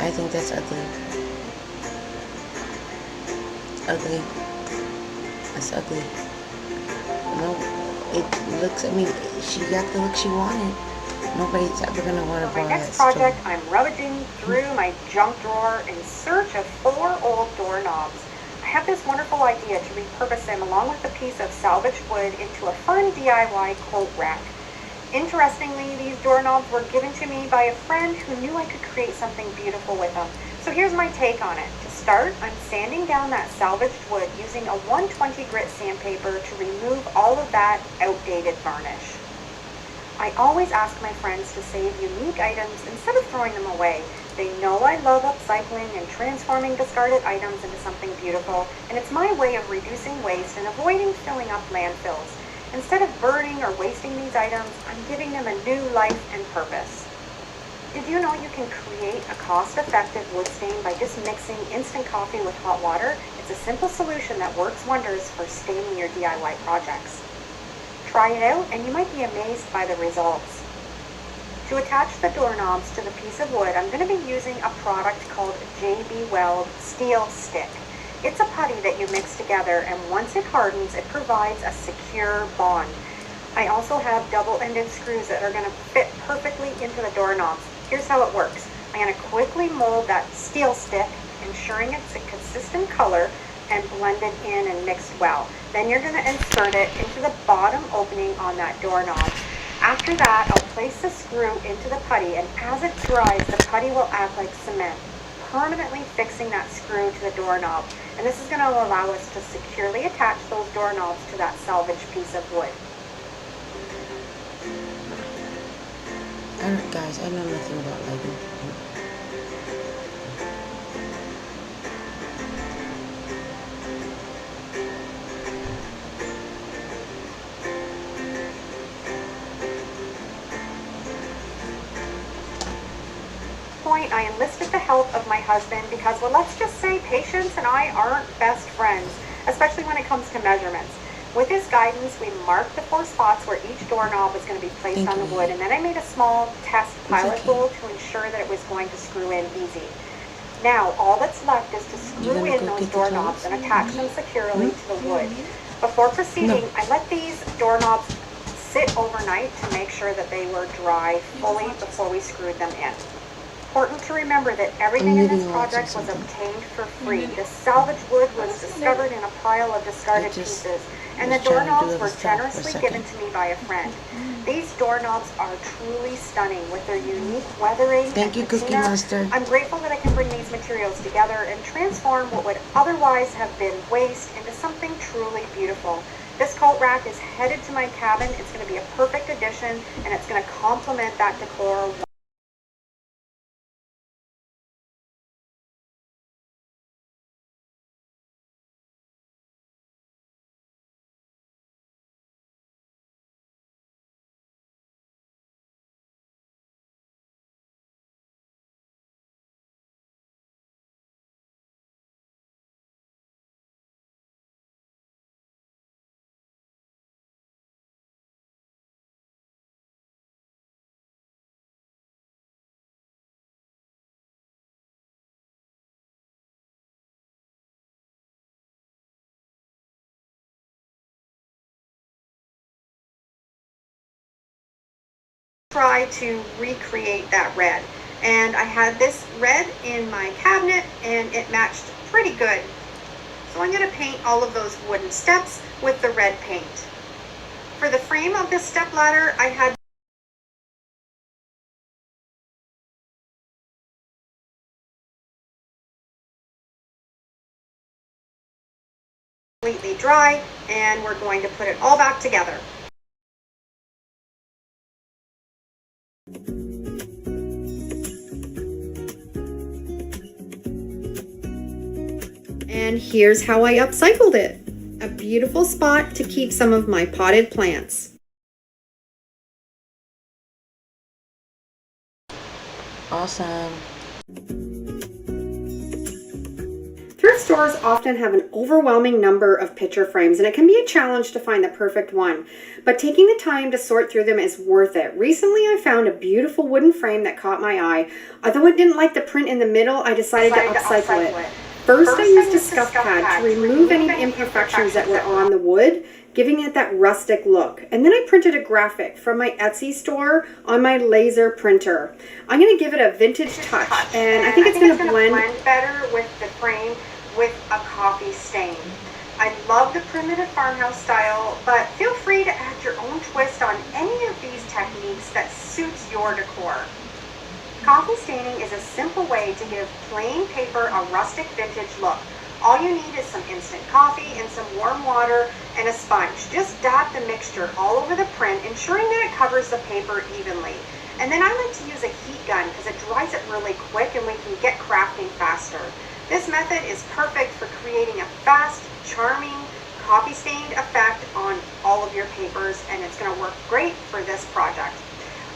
[SPEAKER 2] I think that's ugly. Ugly. That's ugly. No, it looks, I mean, she got the look she wanted. Nobody's ever gonna want to
[SPEAKER 10] For
[SPEAKER 2] buy
[SPEAKER 10] my
[SPEAKER 2] that
[SPEAKER 10] next project,
[SPEAKER 2] store.
[SPEAKER 10] I'm rummaging through my junk drawer in search of 4 old doorknobs. I have this wonderful idea to repurpose them along with a piece of salvaged wood into a fun DIY coat rack. Interestingly, these doorknobs were given to me by a friend who knew I could create something beautiful with them. So here's my take on it. To start, I'm sanding down that salvaged wood using a 120 grit sandpaper to remove all of that outdated varnish. I always ask my friends to save unique items instead of throwing them away. They know I love upcycling and transforming discarded items into something beautiful, and it's my way of reducing waste and avoiding filling up landfills. Instead of burning or wasting these items, I'm giving them a new life and purpose. Did you know you can create a cost-effective wood stain by just mixing instant coffee with hot water? It's a simple solution that works wonders for staining your DIY projects. Try it out and you might be amazed by the results. To attach the doorknobs to the piece of wood, I'm going to be using a product called JB Weld Steel Stick. It's a putty that you mix together, and once it hardens, it provides a secure bond. I also have double-ended screws that are going to fit perfectly into the doorknobs. Here's how it works. I'm going to quickly mold that steel stick, ensuring it's a consistent color and blended in and mixed well. Then you're going to insert it into the bottom opening on that doorknob. After that, I'll place the screw into the putty, and as it dries, the putty will act like cement, permanently fixing that screw to the doorknob. And this is going to allow us to securely attach those doorknobs to that salvaged piece of wood.
[SPEAKER 2] Guys, I know nothing about lighting.
[SPEAKER 10] I enlisted the help of my husband because, well, let's just say Patience and I aren't best friends, especially when it comes to measurements. With his guidance, we marked the 4 spots where each doorknob was going to be placed on the wood, and then I made a small test pilot hole to ensure that it was going to screw in easy. Now, all that's left is to screw in those doorknobs and attach them securely to the wood. Before proceeding, I let these doorknobs sit overnight to make sure that they were dry fully before we screwed them in. Important to remember that everything in this project was obtained for free. The salvaged wood was discovered in a pile of discarded pieces, and the doorknobs were generously given to me by a friend. These doorknobs are truly stunning with their unique weathering and patina. I'm grateful that I can bring these materials together and transform what would otherwise have been waste into something truly beautiful. This coat rack is headed to my cabin. It's going to be a perfect addition, and it's going to complement that decor. Try to recreate that red, and I had this red in my cabinet and it matched pretty good. So I'm going to paint all of those wooden steps with the red paint. For the frame of this step ladder, I had completely dry, and we're going to put it all back together. And here's how I upcycled it. A beautiful spot to keep some of my potted plants.
[SPEAKER 2] Awesome.
[SPEAKER 10] Thrift Thrift stores often have an overwhelming number of picture frames, and it can be a challenge to find the perfect one. But taking the time to sort through them is worth it. Recently, I found a beautiful wooden frame that caught my eye. Although I didn't like the print in the middle, I decided to upcycle it. First, I used a scuff pad to remove any imperfections that were on the wood, giving it that rustic look. And then I printed a graphic from my Etsy store on my laser printer. I'm going to give it a vintage touch, and I think it's going to blend better with the frame with a coffee stain. I love the primitive farmhouse style, but feel free to add your own twist on any of these techniques that suits your decor. Coffee staining is a simple way to give plain paper a rustic vintage look. All you need is some instant coffee and some warm water and a sponge. Just dab the mixture all over the print, ensuring that it covers the paper evenly. And then I like to use a heat gun because it dries it really quick and we can get crafting faster. This method is perfect for creating a fast, charming, coffee-stained effect on all of your papers, and it's going to work great for this project.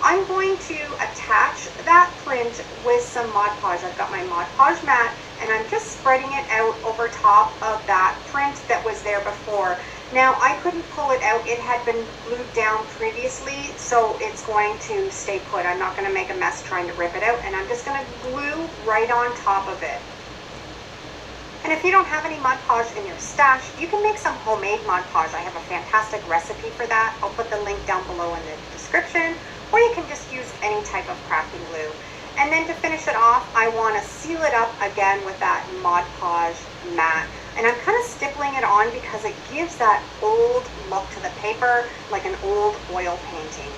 [SPEAKER 10] I'm going to attach that print with some Mod Podge. I've got my Mod Podge mat, and I'm just spreading it out over top of that print that was there before. Now, I couldn't pull it out. It had been glued down previously, so it's going to stay put. I'm not going to make a mess trying to rip it out, and I'm just going to glue right on top of it. And if you don't have any Mod Podge in your stash, you can make some homemade Mod Podge. I have a fantastic recipe for that. I'll put the link down below in the description, or you can just use any type of crafting glue. And then to finish it off, I want to seal it up again with that Mod Podge mat. And I'm kind of stippling it on because it gives that old look to the paper, like an old oil painting.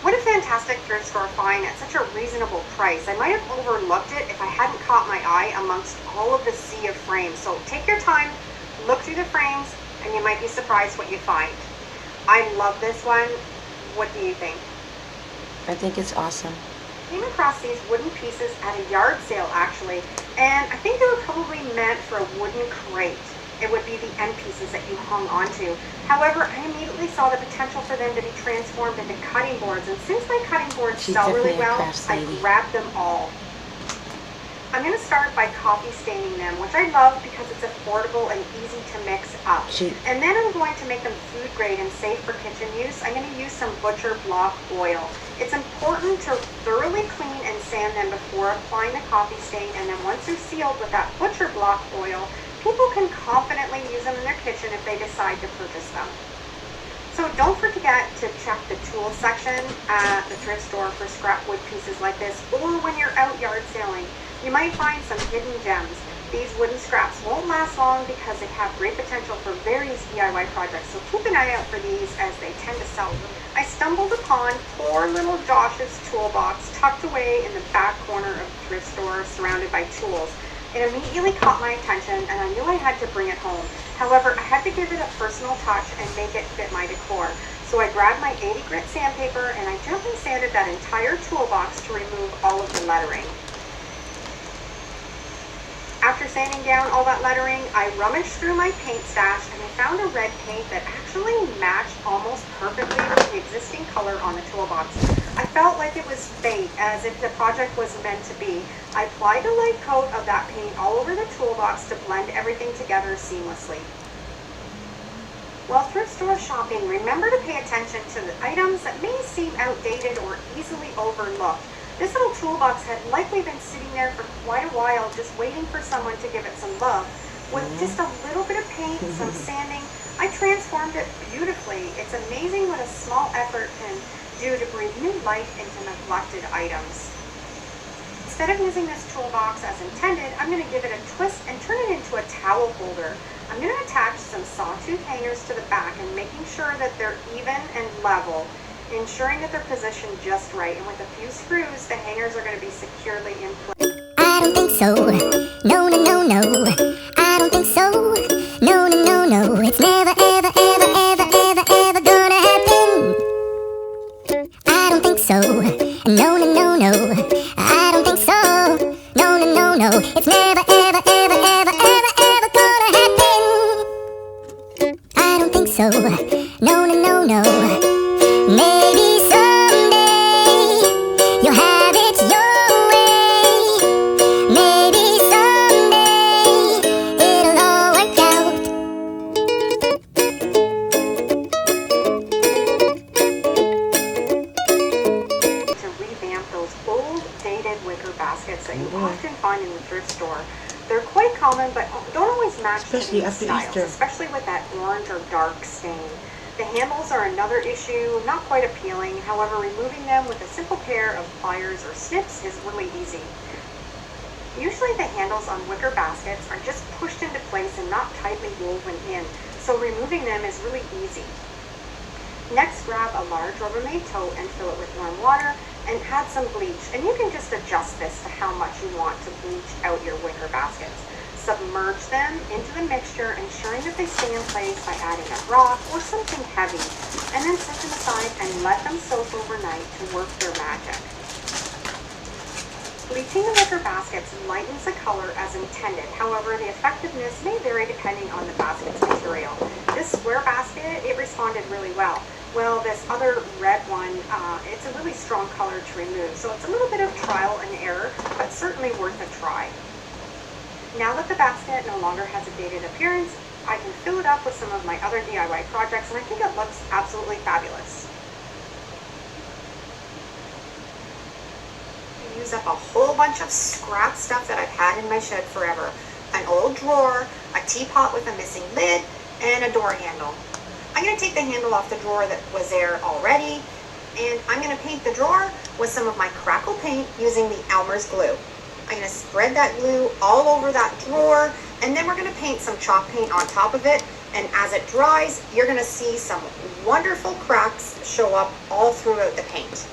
[SPEAKER 10] What a fantastic thrift store find at such a reasonable price. I might have overlooked it if I hadn't caught my eye amongst all of the sea of frames. So take your time, look through the frames, and you might be surprised what you find. I love this one. What do you think?
[SPEAKER 2] I think it's awesome.
[SPEAKER 10] I came across these wooden pieces at a yard sale actually, and I think they were probably meant for a wooden crate. It would be the end pieces that you hung onto. However, I immediately saw the potential for them to be transformed into cutting boards, and since my cutting boards sell really well, I grabbed them all. I'm going to start by coffee staining them, which I love because it's affordable and easy to mix up. And then I'm going to make them food grade and safe for kitchen use. I'm going to use some butcher block oil. It's important to thoroughly clean and sand them before applying the coffee stain, and then once they're sealed with that butcher block oil, people can confidently use them in their kitchen if they decide to purchase them. So don't forget to check the tool section at the thrift store for scrap wood pieces like this, or when you're out yard sailing. You might find some hidden gems. These wooden scraps won't last long because they have great potential for various DIY projects, so keep an eye out for these as they tend to sell. I stumbled upon poor little Josh's toolbox tucked away in the back corner of the thrift store surrounded by tools. It immediately caught my attention and I knew I had to bring it home. However, I had to give it a personal touch and make it fit my decor. So I grabbed my 80 grit sandpaper and I gently sanded that entire toolbox to remove all of the lettering. After sanding down all that lettering, I rummaged through my paint stash and I found a red paint that actually matched almost perfectly with the existing color on the toolbox. I felt like it was fate, as if the project was meant to be. I applied a light coat of that paint all over the toolbox to blend everything together seamlessly. While thrift store shopping, remember to pay attention to the items that may seem outdated or easily overlooked. This little toolbox had likely been sitting there for quite a while, just waiting for someone to give it some love. With just a little bit of paint and some sanding, I transformed it beautifully. It's amazing what a small effort can do to breathe new life into neglected items. Instead of using this toolbox as intended, I'm going to give it a twist and turn it into a towel holder. I'm going to attach some sawtooth hangers to the back and making sure that they're even and level, ensuring that they're positioned just right. And with a few screws, the hangers are going to be securely in place.
[SPEAKER 13] I don't think so. No, no, no, no. I don't think so. No, no, no, no. It's never, ever, ever, ever, ever, ever gonna happen. I don't think so. No, no, no, no. I don't think so. No, no, no, no. It's never, ever, ever, ever, ever, ever gonna happen. I don't think so. No, no, no, no. Maybe someday you'll have it your way. Maybe someday
[SPEAKER 10] that you often find in the thrift store. They're quite common, but don't always match
[SPEAKER 2] especially
[SPEAKER 10] today's
[SPEAKER 2] after
[SPEAKER 10] styles,
[SPEAKER 2] Easter.
[SPEAKER 10] especially with that orange or dark stain. The handles are another issue, not quite appealing. However, removing them with a simple pair of pliers or snips is really easy. Usually the handles on wicker baskets are just pushed into place and not tightly woven in, so removing them is really easy. Next, grab a large Rubbermaid tote and fill it with warm water and add some bleach. And you can just adjust this to how much you want to bleach out your wicker baskets. Submerge them into the mixture, ensuring that they stay in place by adding a rock or something heavy, and then set them aside and let them soak overnight to work their magic. Bleaching the wicker baskets lightens the color as intended. However, the effectiveness may vary depending on the basket's material. This square basket, it responded really well. Well, this other red one, it's a really strong color to remove. So it's a little bit of trial and error, but certainly worth a try. Now that the basket no longer has a dated appearance, I can fill it up with some of my other DIY projects, and I think it looks absolutely fabulous. Use up a whole bunch of scrap stuff that I've had in my shed forever. An old drawer, a teapot with a missing lid, and a door handle. I'm going to take the handle off the drawer that was there already, and I'm going to paint the drawer with some of my crackle paint using the Elmer's glue. I'm going to spread that glue all over that drawer, and then we're going to paint some chalk paint on top of it, and as it dries, you're going to see some wonderful cracks show up all throughout the paint.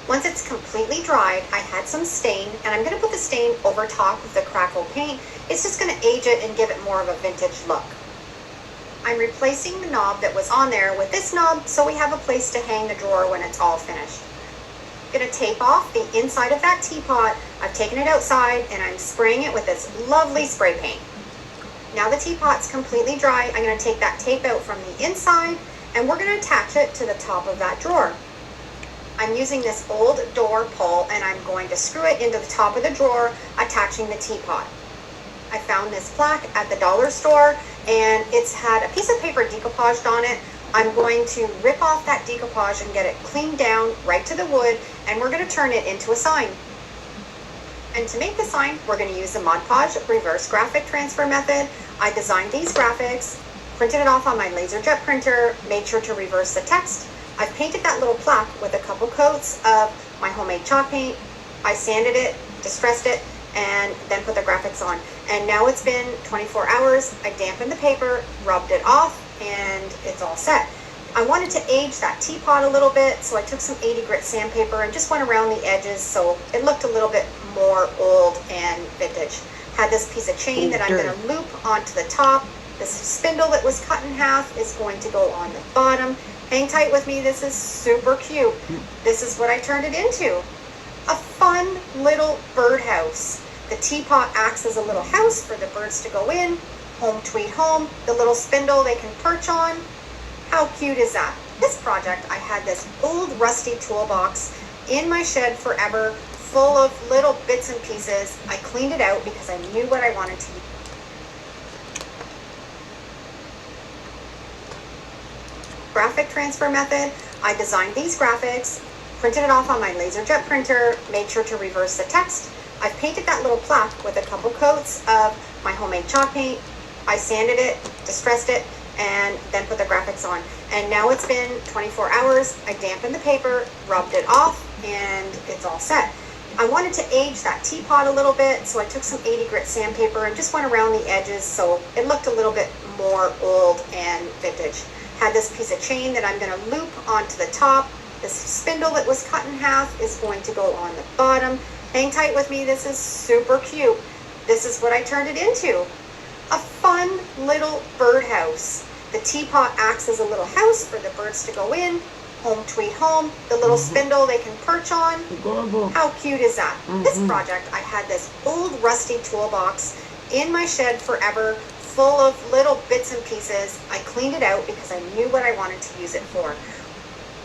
[SPEAKER 10] Once it's completely dried, I had some stain, and I'm going to put the stain over top of the crackle paint. It's just going to age it and give it more of a vintage look. I'm replacing the knob that was on there with this knob so we have a place to hang the drawer when it's all finished. I'm going to tape off the inside of that teapot. I've taken it outside and I'm spraying it with this lovely spray paint. Now the teapot's completely dry, I'm going to take that tape out from the inside and we're going to attach it to the top of that drawer. I'm using this old door pull and I'm going to screw it into the top of the drawer, attaching the teapot. I found this plaque at the dollar store and it's had a piece of paper decoupaged on it. I'm going to rip off that decoupage and get it cleaned down right to the wood, and we're going to turn it into a sign. And to make the sign, we're going to use the Mod Podge reverse graphic transfer method. I designed these graphics, printed it off on my LaserJet printer, made sure to reverse the text. I've painted that little plaque with a couple coats of my homemade chalk paint. I sanded it, distressed it, and then put the graphics on. And now it's been 24 hours. I dampened the paper, rubbed it off, and it's all set. I wanted to age that teapot a little bit, so I took some 80 grit sandpaper and just went around the edges so it looked a little bit more old and vintage. Had this piece of chain that I'm going to loop onto the top. This spindle that was cut in half is going to go on the bottom. Hang tight with me, this is super cute. This is what I turned it into. A fun little birdhouse. The teapot acts as a little house for the birds to go in. Home tweet home. The little spindle they can perch on. How cute is that? This project, I had this old rusty toolbox in my shed forever, full of little bits and pieces. I cleaned it out because I knew what I wanted to use. Graphic transfer method. I designed these graphics, printed it off on my LaserJet printer, made sure to reverse the text. I've painted that little plaque with a couple coats of my homemade chalk paint. I sanded it, distressed it, and then put the graphics on. And now it's been 24 hours. I dampened the paper, rubbed it off, and it's all set. I wanted to age that teapot a little bit, so I took some 80 grit sandpaper and just went around the edges so it looked a little bit more old and vintage. Had this piece of chain that I'm going to loop onto the top. This spindle that was cut in half is going to go on the bottom. Hang tight with me, this is super cute. This is what I turned it into. A fun little birdhouse. The teapot acts as a little house for the birds to go in. Home tweet home. The little spindle they can perch on. How cute is that? This project, I had this old rusty toolbox in my shed forever, full of little bits and pieces. I cleaned it out because I knew what I wanted to use it for.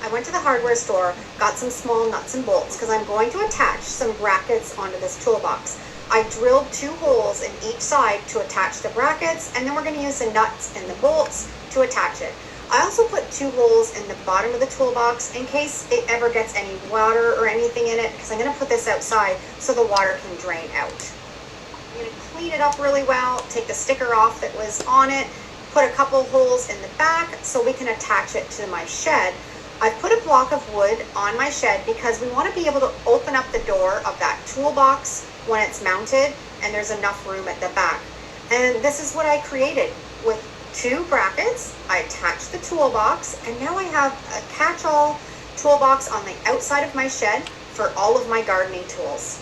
[SPEAKER 10] I went to the hardware store, got some small nuts and bolts because I'm going to attach some brackets onto this toolbox. I drilled 2 holes in each side to attach the brackets, and then we're going to use the nuts and the bolts to attach it. I also put 2 holes in the bottom of the toolbox in case it ever gets any water or anything in it, because I'm going to put this outside so the water can drain out. I'm going to clean it up really well, take the sticker off that was on it, put a couple holes in the back so we can attach it to my shed. I've put a block of wood on my shed because we want to be able to open up the door of that toolbox when it's mounted and there's enough room at the back. And this is what I created with 2 brackets. I attached the toolbox, and now I have a catch-all toolbox on the outside of my shed for all of my gardening tools.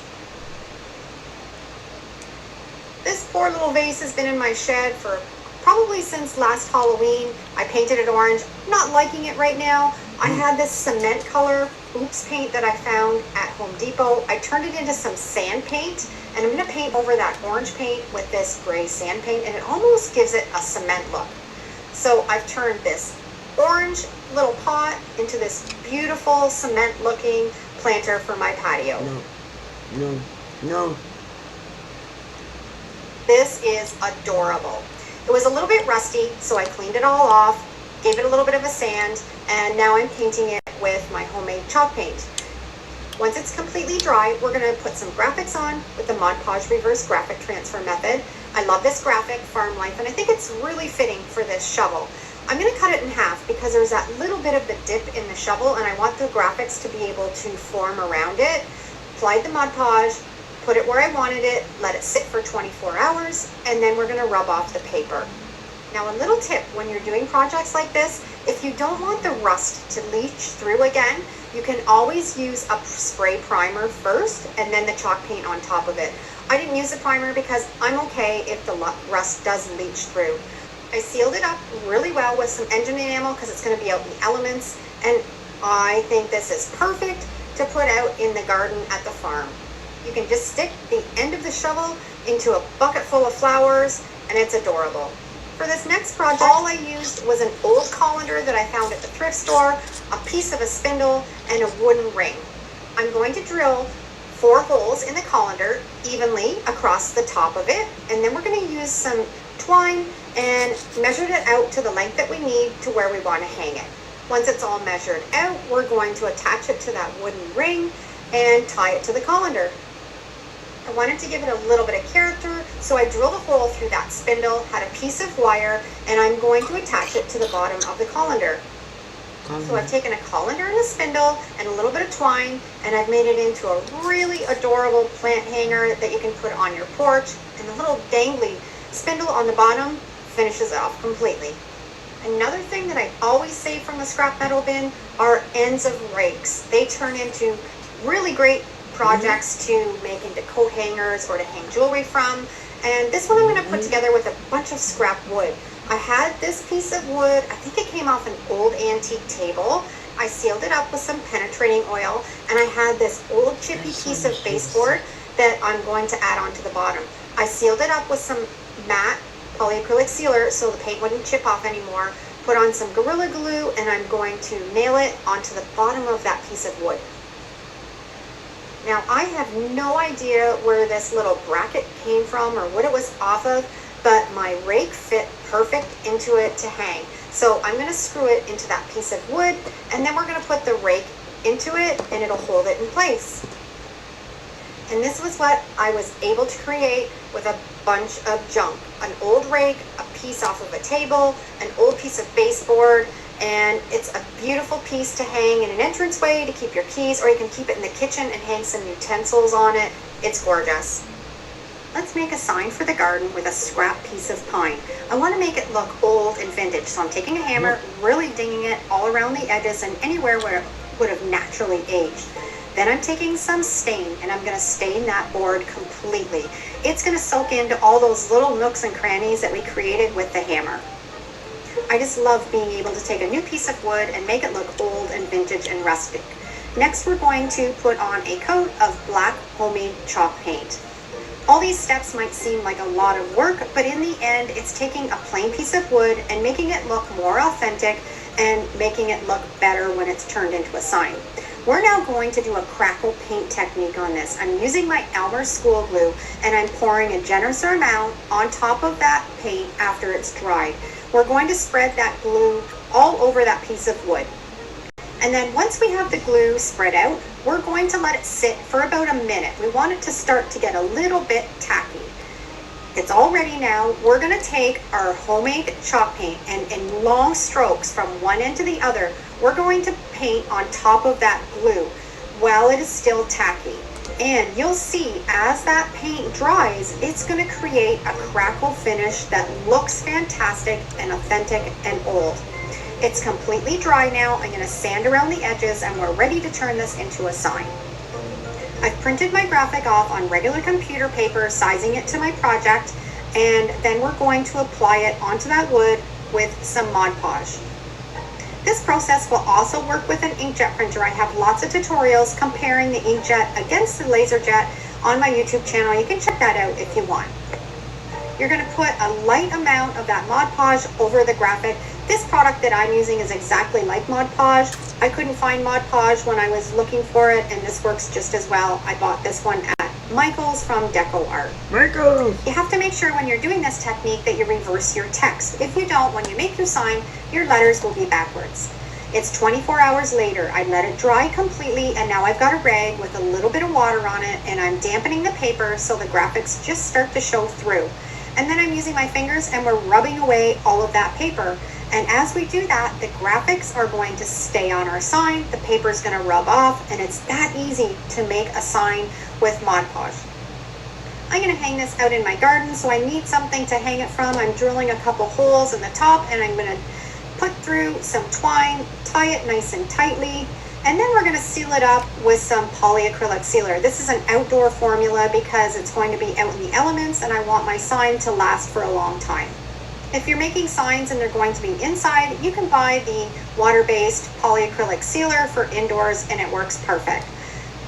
[SPEAKER 10] This poor little vase has been in my shed for probably since last Halloween. I painted it orange. I'm not liking it right now. I had this cement color oops paint that I found at Home Depot. I turned it into some sand paint, and I'm going to paint over that orange paint with this gray sand paint, and it almost gives it a cement look. So I've turned this orange little pot into this beautiful cement looking planter for my patio. No. This is adorable. It was a little bit rusty, so I cleaned it all off, gave it a little bit of a sand, and now I'm painting it with my homemade chalk paint. Once it's completely dry, we're going to put some graphics on with the Mod Podge reverse graphic transfer method. I love this graphic, Farm Life, and I think it's really fitting for this shovel. I'm going to cut it in half because there's that little bit of the dip in the shovel, and I want the graphics to be able to form around it. Applied the Mod Podge, put it where I wanted it, let it sit for 24 hours, and then we're going to rub off the paper. Now, a little tip when you're doing projects like this, if you don't want the rust to leach through again, you can always use a spray primer first and then the chalk paint on top of it. I didn't use the primer because I'm okay if the rust does leach through. I sealed it up really well with some engine enamel because it's going to be out in the elements, and I think this is perfect to put out in the garden at the farm. You can just stick the end of the shovel into a bucket full of flowers, and it's adorable. For this next project, all I used was an old colander that I found at the thrift store, a piece of a spindle, and a wooden ring. I'm going to drill 4 holes in the colander evenly across the top of it, and then we're going to use some twine and measure it out to the length that we need to where we want to hang it. Once it's all measured out, we're going to attach it to that wooden ring and tie it to the colander. I wanted to give it a little bit of character, so I drilled a hole through that spindle, had a piece of wire, and I'm going to attach it to the bottom of the colander. So I've taken a colander and a spindle and a little bit of twine, and I've made it into a really adorable plant hanger that you can put on your porch, and the little dangly spindle on the bottom finishes it off completely. Another thing that I always save from the scrap metal bin are ends of rakes. They turn into really great projects to make into coat hangers or to hang jewelry from. And this one I'm going to put together with a bunch of scrap wood. I had this piece of wood, I think it came off an old antique table. I sealed it up with some penetrating oil, and I had this old chippy piece of baseboard that I'm going to add onto the bottom. I sealed it up with some matte polyacrylic sealer so the paint wouldn't chip off anymore. Put on some Gorilla Glue, and I'm going to nail it onto the bottom of that piece of wood. Now, I have no idea where this little bracket came from or what it was off of, but my rake fit perfect into it to hang. So I'm going to screw it into that piece of wood, and then we're going to put the rake into it, and it'll hold it in place. And this was what I was able to create with a bunch of junk. An old rake, a piece off of a table, an old piece of baseboard, and it's a beautiful piece to hang in an entranceway to keep your keys, or you can keep it in the kitchen and hang some utensils on it. It's gorgeous. Let's make a sign for the garden with a scrap piece of pine. I want to make it look old and vintage, so I'm taking a hammer, really dinging it all around the edges and anywhere where it would have naturally aged. Then I'm taking some stain, and I'm going to stain that board completely. It's going to soak into all those little nooks and crannies that we created with the hammer. I just love being able to take a new piece of wood and make it look old and vintage and rustic. Next, we're going to put on a coat of black homemade chalk paint. All these steps might seem like a lot of work, but in the end, it's taking a plain piece of wood and making it look more authentic and making it look better when it's turned into a sign. We're now going to do a crackle paint technique on this. I'm using my Elmer school glue, and I'm pouring a generous amount on top of that paint after it's dried. We're going to spread that glue all over that piece of wood. And then once we have the glue spread out, we're going to let it sit for about a minute. We want it to start to get a little bit tacky. It's all ready now. We're going to take our homemade chalk paint and in long strokes from one end to the other, we're going to paint on top of that glue while it is still tacky. And you'll see as that paint dries, it's going to create a crackle finish that looks fantastic and authentic and old. It's completely dry now. I'm going to sand around the edges and we're ready to turn this into a sign. I've printed my graphic off on regular computer paper, sizing it to my project, and then we're going to apply it onto that wood with some Mod Podge. This process will also work with an inkjet printer. I have lots of tutorials comparing the inkjet against the laser jet on my YouTube channel. You can check that out if you want. You're going to put a light amount of that Mod Podge over the graphic. This product that I'm using is exactly like Mod Podge. I couldn't find Mod Podge when I was looking for it, and this works just as well. I bought this one at Michael's from Deco Art.
[SPEAKER 2] Michael!
[SPEAKER 10] You have to make sure when you're doing this technique that you reverse your text. If you don't, when you make your sign, your letters will be backwards. It's 24 hours later. I let it dry completely, and now I've got a rag with a little bit of water on it, and I'm dampening the paper so the graphics just start to show through. And then I'm using my fingers and we're rubbing away all of that paper. And as we do that, the graphics are going to stay on our sign, the paper is going to rub off, and it's that easy to make a sign with Mod Podge. I'm going to hang this out in my garden, so I need something to hang it from. I'm drilling a couple holes in the top, and I'm going to put through some twine, tie it nice and tightly, and then we're going to seal it up with some polyacrylic sealer. This is an outdoor formula because it's going to be out in the elements, and I want my sign to last for a long time. If you're making signs and they're going to be inside, you can buy the water-based polyacrylic sealer for indoors and it works perfect.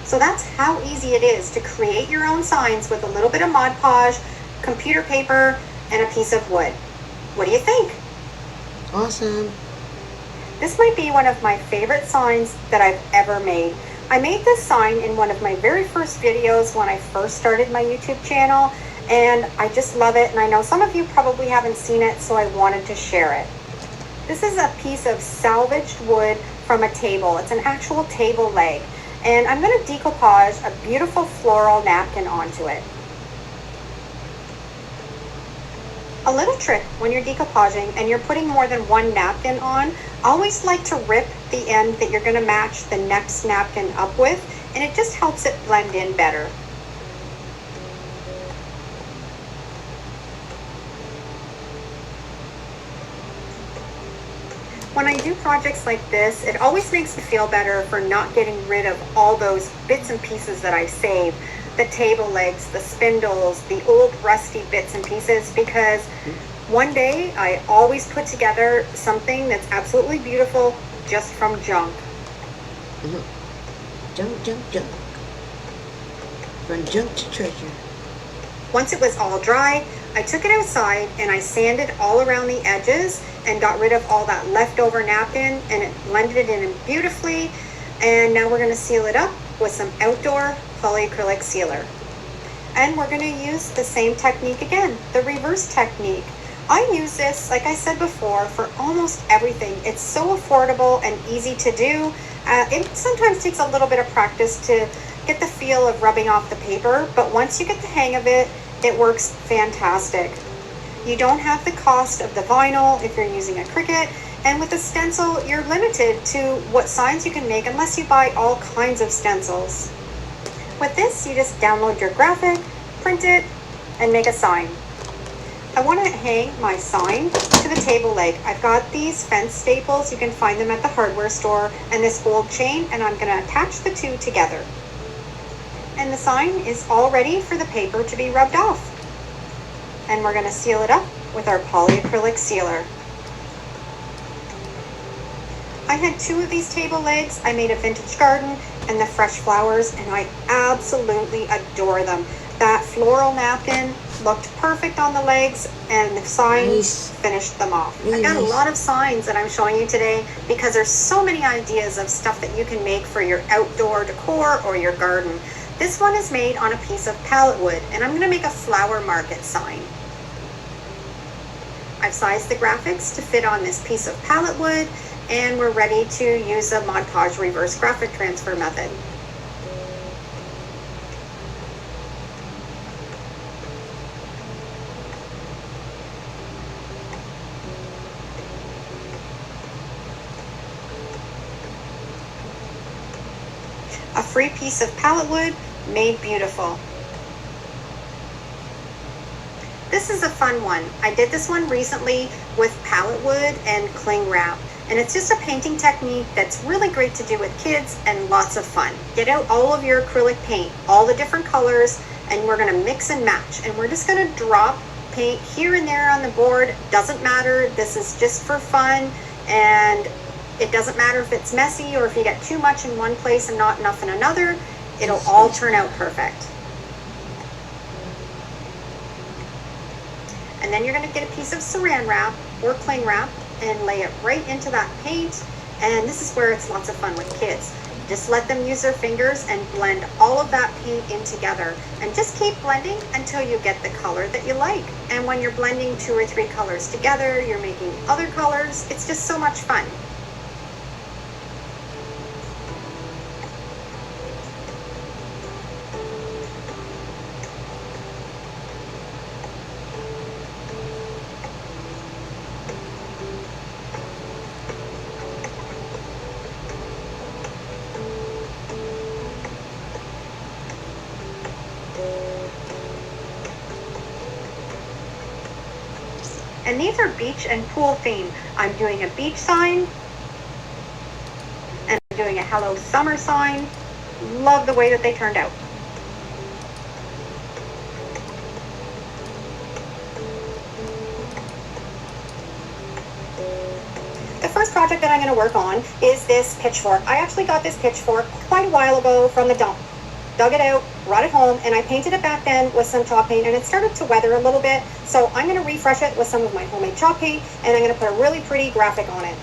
[SPEAKER 10] So that's how easy it is to create your own signs with a little bit of Mod Podge, computer paper, and a piece of wood. What do you think?
[SPEAKER 2] Awesome.
[SPEAKER 10] This might be one of my favorite signs that I've ever made. I made this sign in one of my very first videos when I first started my YouTube channel, and I just love it, and I know some of you probably haven't seen it, so I wanted to share it. This is a piece of salvaged wood from a table. It's an actual table leg, and I'm going to decoupage a beautiful floral napkin onto it. A little trick when you're decoupaging and you're putting more than one napkin on, always like to rip the end that you're going to match the next napkin up with, and it just helps it blend in better. When I do projects like this, it always makes me feel better for not getting rid of all those bits and pieces that I saved. The table legs, the spindles, the old rusty bits and pieces, because one day I always put together something that's absolutely beautiful just from junk.
[SPEAKER 2] Junk. From junk to treasure.
[SPEAKER 10] Once it was all dry, I took it outside and I sanded all around the edges and got rid of all that leftover napkin, and it blended it in beautifully. And now we're going to seal it up with some outdoor polyacrylic sealer. And we're going to use the same technique again, the reverse technique. I use this, like I said before, for almost everything. It's so affordable and easy to do. It sometimes takes a little bit of practice to get the feel of rubbing off the paper, but once you get the hang of it, it works fantastic. You don't have the cost of the vinyl if you're using a Cricut, and with a stencil, you're limited to what signs you can make unless you buy all kinds of stencils. With this, you just download your graphic, print it, and make a sign. I want to hang my sign to the table leg. I've got these fence staples, you can find them at the hardware store, and this old chain, and I'm going to attach the two together. And the sign is all ready for the paper to be rubbed off. And we're going to seal it up with our polyacrylic sealer. I had two of these table legs. I made a vintage garden and the fresh flowers, and I absolutely adore them. That floral napkin looked perfect on the legs, and the signs finished them off. I've got a lot of signs that I'm showing you today because there's so many ideas of stuff that you can make for your outdoor decor or your garden. This one is made on a piece of pallet wood, and I'm going to make a flower market sign. I've sized the graphics to fit on this piece of palette wood, and we're ready to use the Mod Podge reverse graphic transfer method. A free piece of palette wood made beautiful. This is a fun one. I did this one recently with palette wood and cling wrap. And it's just a painting technique that's really great to do with kids and lots of fun. Get out all of your acrylic paint, all the different colors, and we're gonna mix and match. And we're just gonna drop paint here and there on the board. Doesn't matter, this is just for fun. And it doesn't matter if it's messy or if you get too much in one place and not enough in another. It'll all turn out perfect. And then you're gonna get a piece of saran wrap or cling wrap and lay it right into that paint. And this is where it's lots of fun with kids. Just let them use their fingers and blend all of that paint in together. And just keep blending until you get the color that you like. And when you're blending 2 or 3 colors together, you're making other colors. It's just so much fun. And these are beach and pool themed. I'm doing a beach sign, and I'm doing a hello summer sign. Love the way that they turned out. The first project that I'm going to work on is this pitchfork. I actually got this pitchfork quite a while ago from the dump. Dug it out, brought it home, and I painted it back then with some chalk paint, and it started to weather a little bit. So I'm going to refresh it with some of my homemade chalk paint, and I'm going to put a really pretty graphic on it.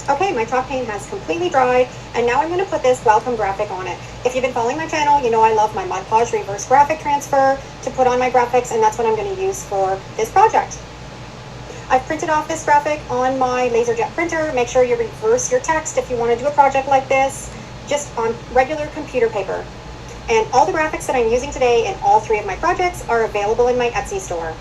[SPEAKER 10] Okay, my chalk paint has completely dried, and now I'm going to put this welcome graphic on it. If you've been following my channel, you know I love my Mod Podge reverse graphic transfer to put on my graphics, and that's what I'm going to use for this project. I've printed off this graphic on my LaserJet printer. Make sure you reverse your text if you want to do a project like this, just on regular computer paper. And all the graphics that I'm using today in all 3 of my projects are available in my Etsy store.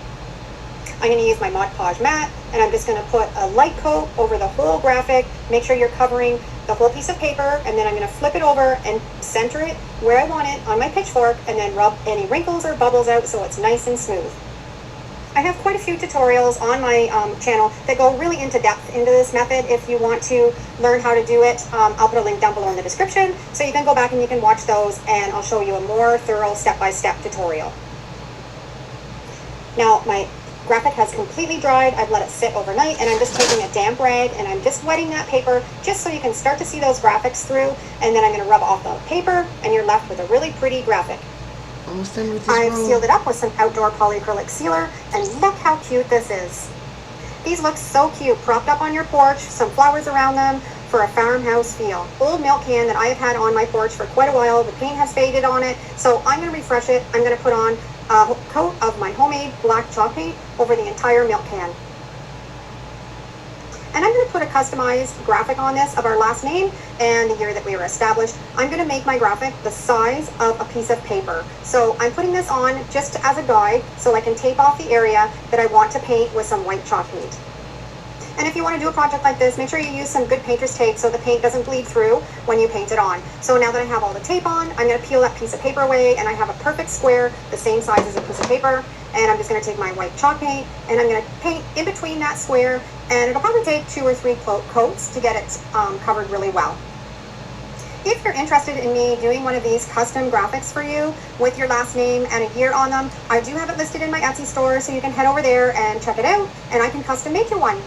[SPEAKER 10] I'm going to use my Mod Podge mat, and I'm just going to put a light coat over the whole graphic. Make sure you're covering the whole piece of paper, and then I'm going to flip it over and center it where I want it on my pitchfork, and then rub any wrinkles or bubbles out so it's nice and smooth. I have quite a few tutorials on my channel that go really into depth into this method. If you want to learn how to do it, I'll put a link down below in the description, so you can go back and you can watch those, and I'll show you a more thorough step-by-step tutorial. Now, my graphic has completely dried. I've let it sit overnight, and I'm just taking a damp rag and I'm just wetting that paper just so you can start to see those graphics through, and then I'm going to rub off the paper, and you're left with a really pretty graphic.
[SPEAKER 2] Almost done with this
[SPEAKER 10] I've
[SPEAKER 2] roll.
[SPEAKER 10] sealed it up with some outdoor polyacrylic sealer, and look how cute this is. These look so cute, propped up on your porch, some flowers around them for a farmhouse feel. Old milk can that I have had on my porch for quite a while. The paint has faded on it, so I'm going to refresh it. I'm going to put on a coat of my homemade black chalk paint over the entire milk can. And I'm going to put a customized graphic on this of our last name and the year that we were established. I'm going to make my graphic the size of a piece of paper. So I'm putting this on just as a guide so I can tape off the area that I want to paint with some white chalk paint. And if you want to do a project like this, make sure you use some good painter's tape so the paint doesn't bleed through when you paint it on. So now that I have all the tape on, I'm going to peel that piece of paper away, and I have a perfect square the same size as a piece of paper. And I'm just going to take my white chalk paint, and I'm going to paint in between that square, and it'll probably take 2 or 3 coats to get it covered really well. If you're interested in me doing one of these custom graphics for you with your last name and a year on them, I do have it listed in my Etsy store, so you can head over there and check it out, and I can custom make you one.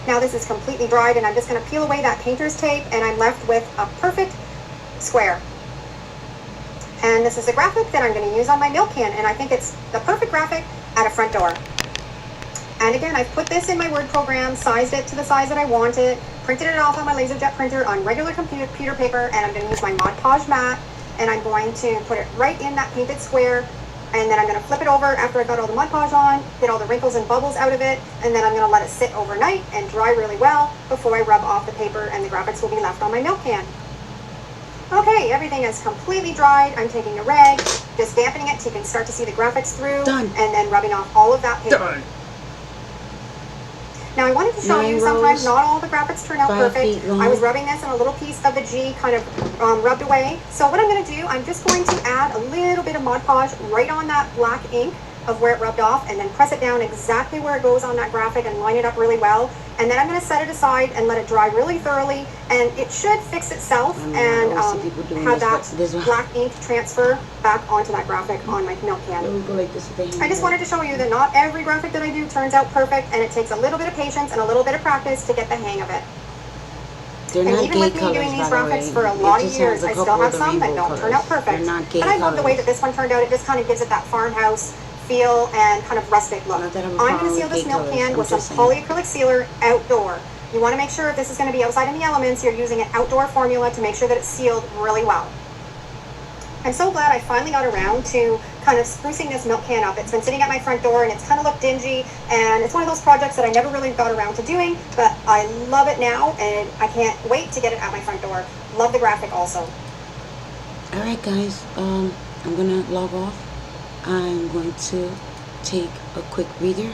[SPEAKER 10] Now this is completely dried, and I'm just going to peel away that painter's tape, and I'm left with a perfect square. And this is a graphic that I'm going to use on my milk can, and I think it's the perfect graphic at a front door. And again, I've put this in my Word program, sized it to the size that I want it, printed it off on my LaserJet printer on regular computer paper, and I'm going to use my Mod Podge mat, and I'm going to put it right in that painted square And then I'm going to flip it over after I got all the Mod Podge on, get all the wrinkles and bubbles out of it, and then I'm going to let it sit overnight and dry really well before I rub off the paper, and the graphics will be left on my milk can. Okay, everything is completely dried. I'm taking a rag, just dampening it so you can start to see the graphics through. Done. And then rubbing off all of that paper. Done. Now I wanted to show you, sometimes not all the graphics turn out perfect. I was rubbing this and a little piece of the G kind of rubbed away. So what I'm going to do, I'm just going to add a little bit of Mod Podge right on that black ink of where it rubbed off, and then press it down exactly where it goes on that graphic and line it up really well. And then I'm going to set it aside and let it dry really thoroughly, and it should fix itself and have that black ink transfer back onto that graphic on my milk can. I just wanted to show you that not every graphic that I do turns out perfect, and it takes a little bit of patience and a little bit of practice to get the hang of it. And even with me doing these graphics for a lot of years, I still have some that don't turn out perfect. But I love the way that this one turned out. It just kind of gives it that farmhouse feel and kind of rustic look. I'm going to seal this milk can with some polyacrylic sealer outdoor. You want to make sure if this is going to be outside in the elements, you're using an outdoor formula to make sure that it's sealed really well. I'm so glad I finally got around to kind of sprucing this milk can up. It's been sitting at my front door and it's kind of looked dingy, and it's one of those projects that I never really got around to doing, but I love it now and I can't wait to get it at my front door. Love the graphic also.
[SPEAKER 2] Alright guys, I'm going to log off. I'm going to take a quick breather,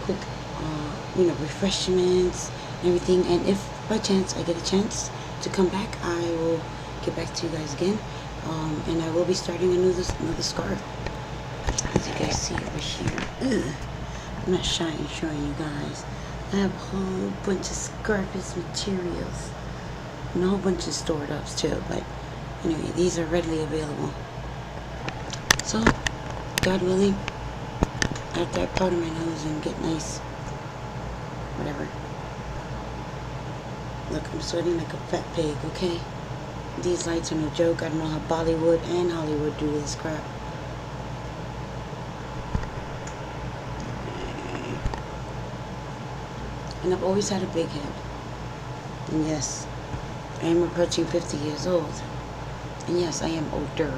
[SPEAKER 2] quick, refreshments and everything. And if by chance I get a chance to come back, I will get back to you guys again. And I will be starting another scarf, as you guys see over here. I'm not shy in showing you guys. I have a whole bunch of scarf materials and a whole bunch of stored ups too. But anyway, these are readily available. So, God willing, after I powder my nose and get nice, whatever. Look, I'm sweating like a fat pig, okay? These lights are no joke. I don't know how Bollywood and Hollywood do this crap. And I've always had a big head. And yes, I am approaching 50 years old. And yes, I am older.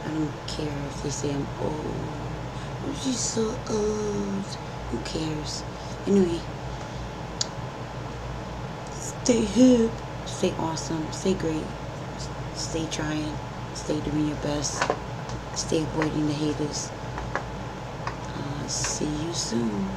[SPEAKER 2] I don't care if they say I'm old. Oh, she's so old. Who cares? Anyway, stay hip, stay awesome, stay great, stay trying, stay doing your best, stay avoiding the haters. See you soon.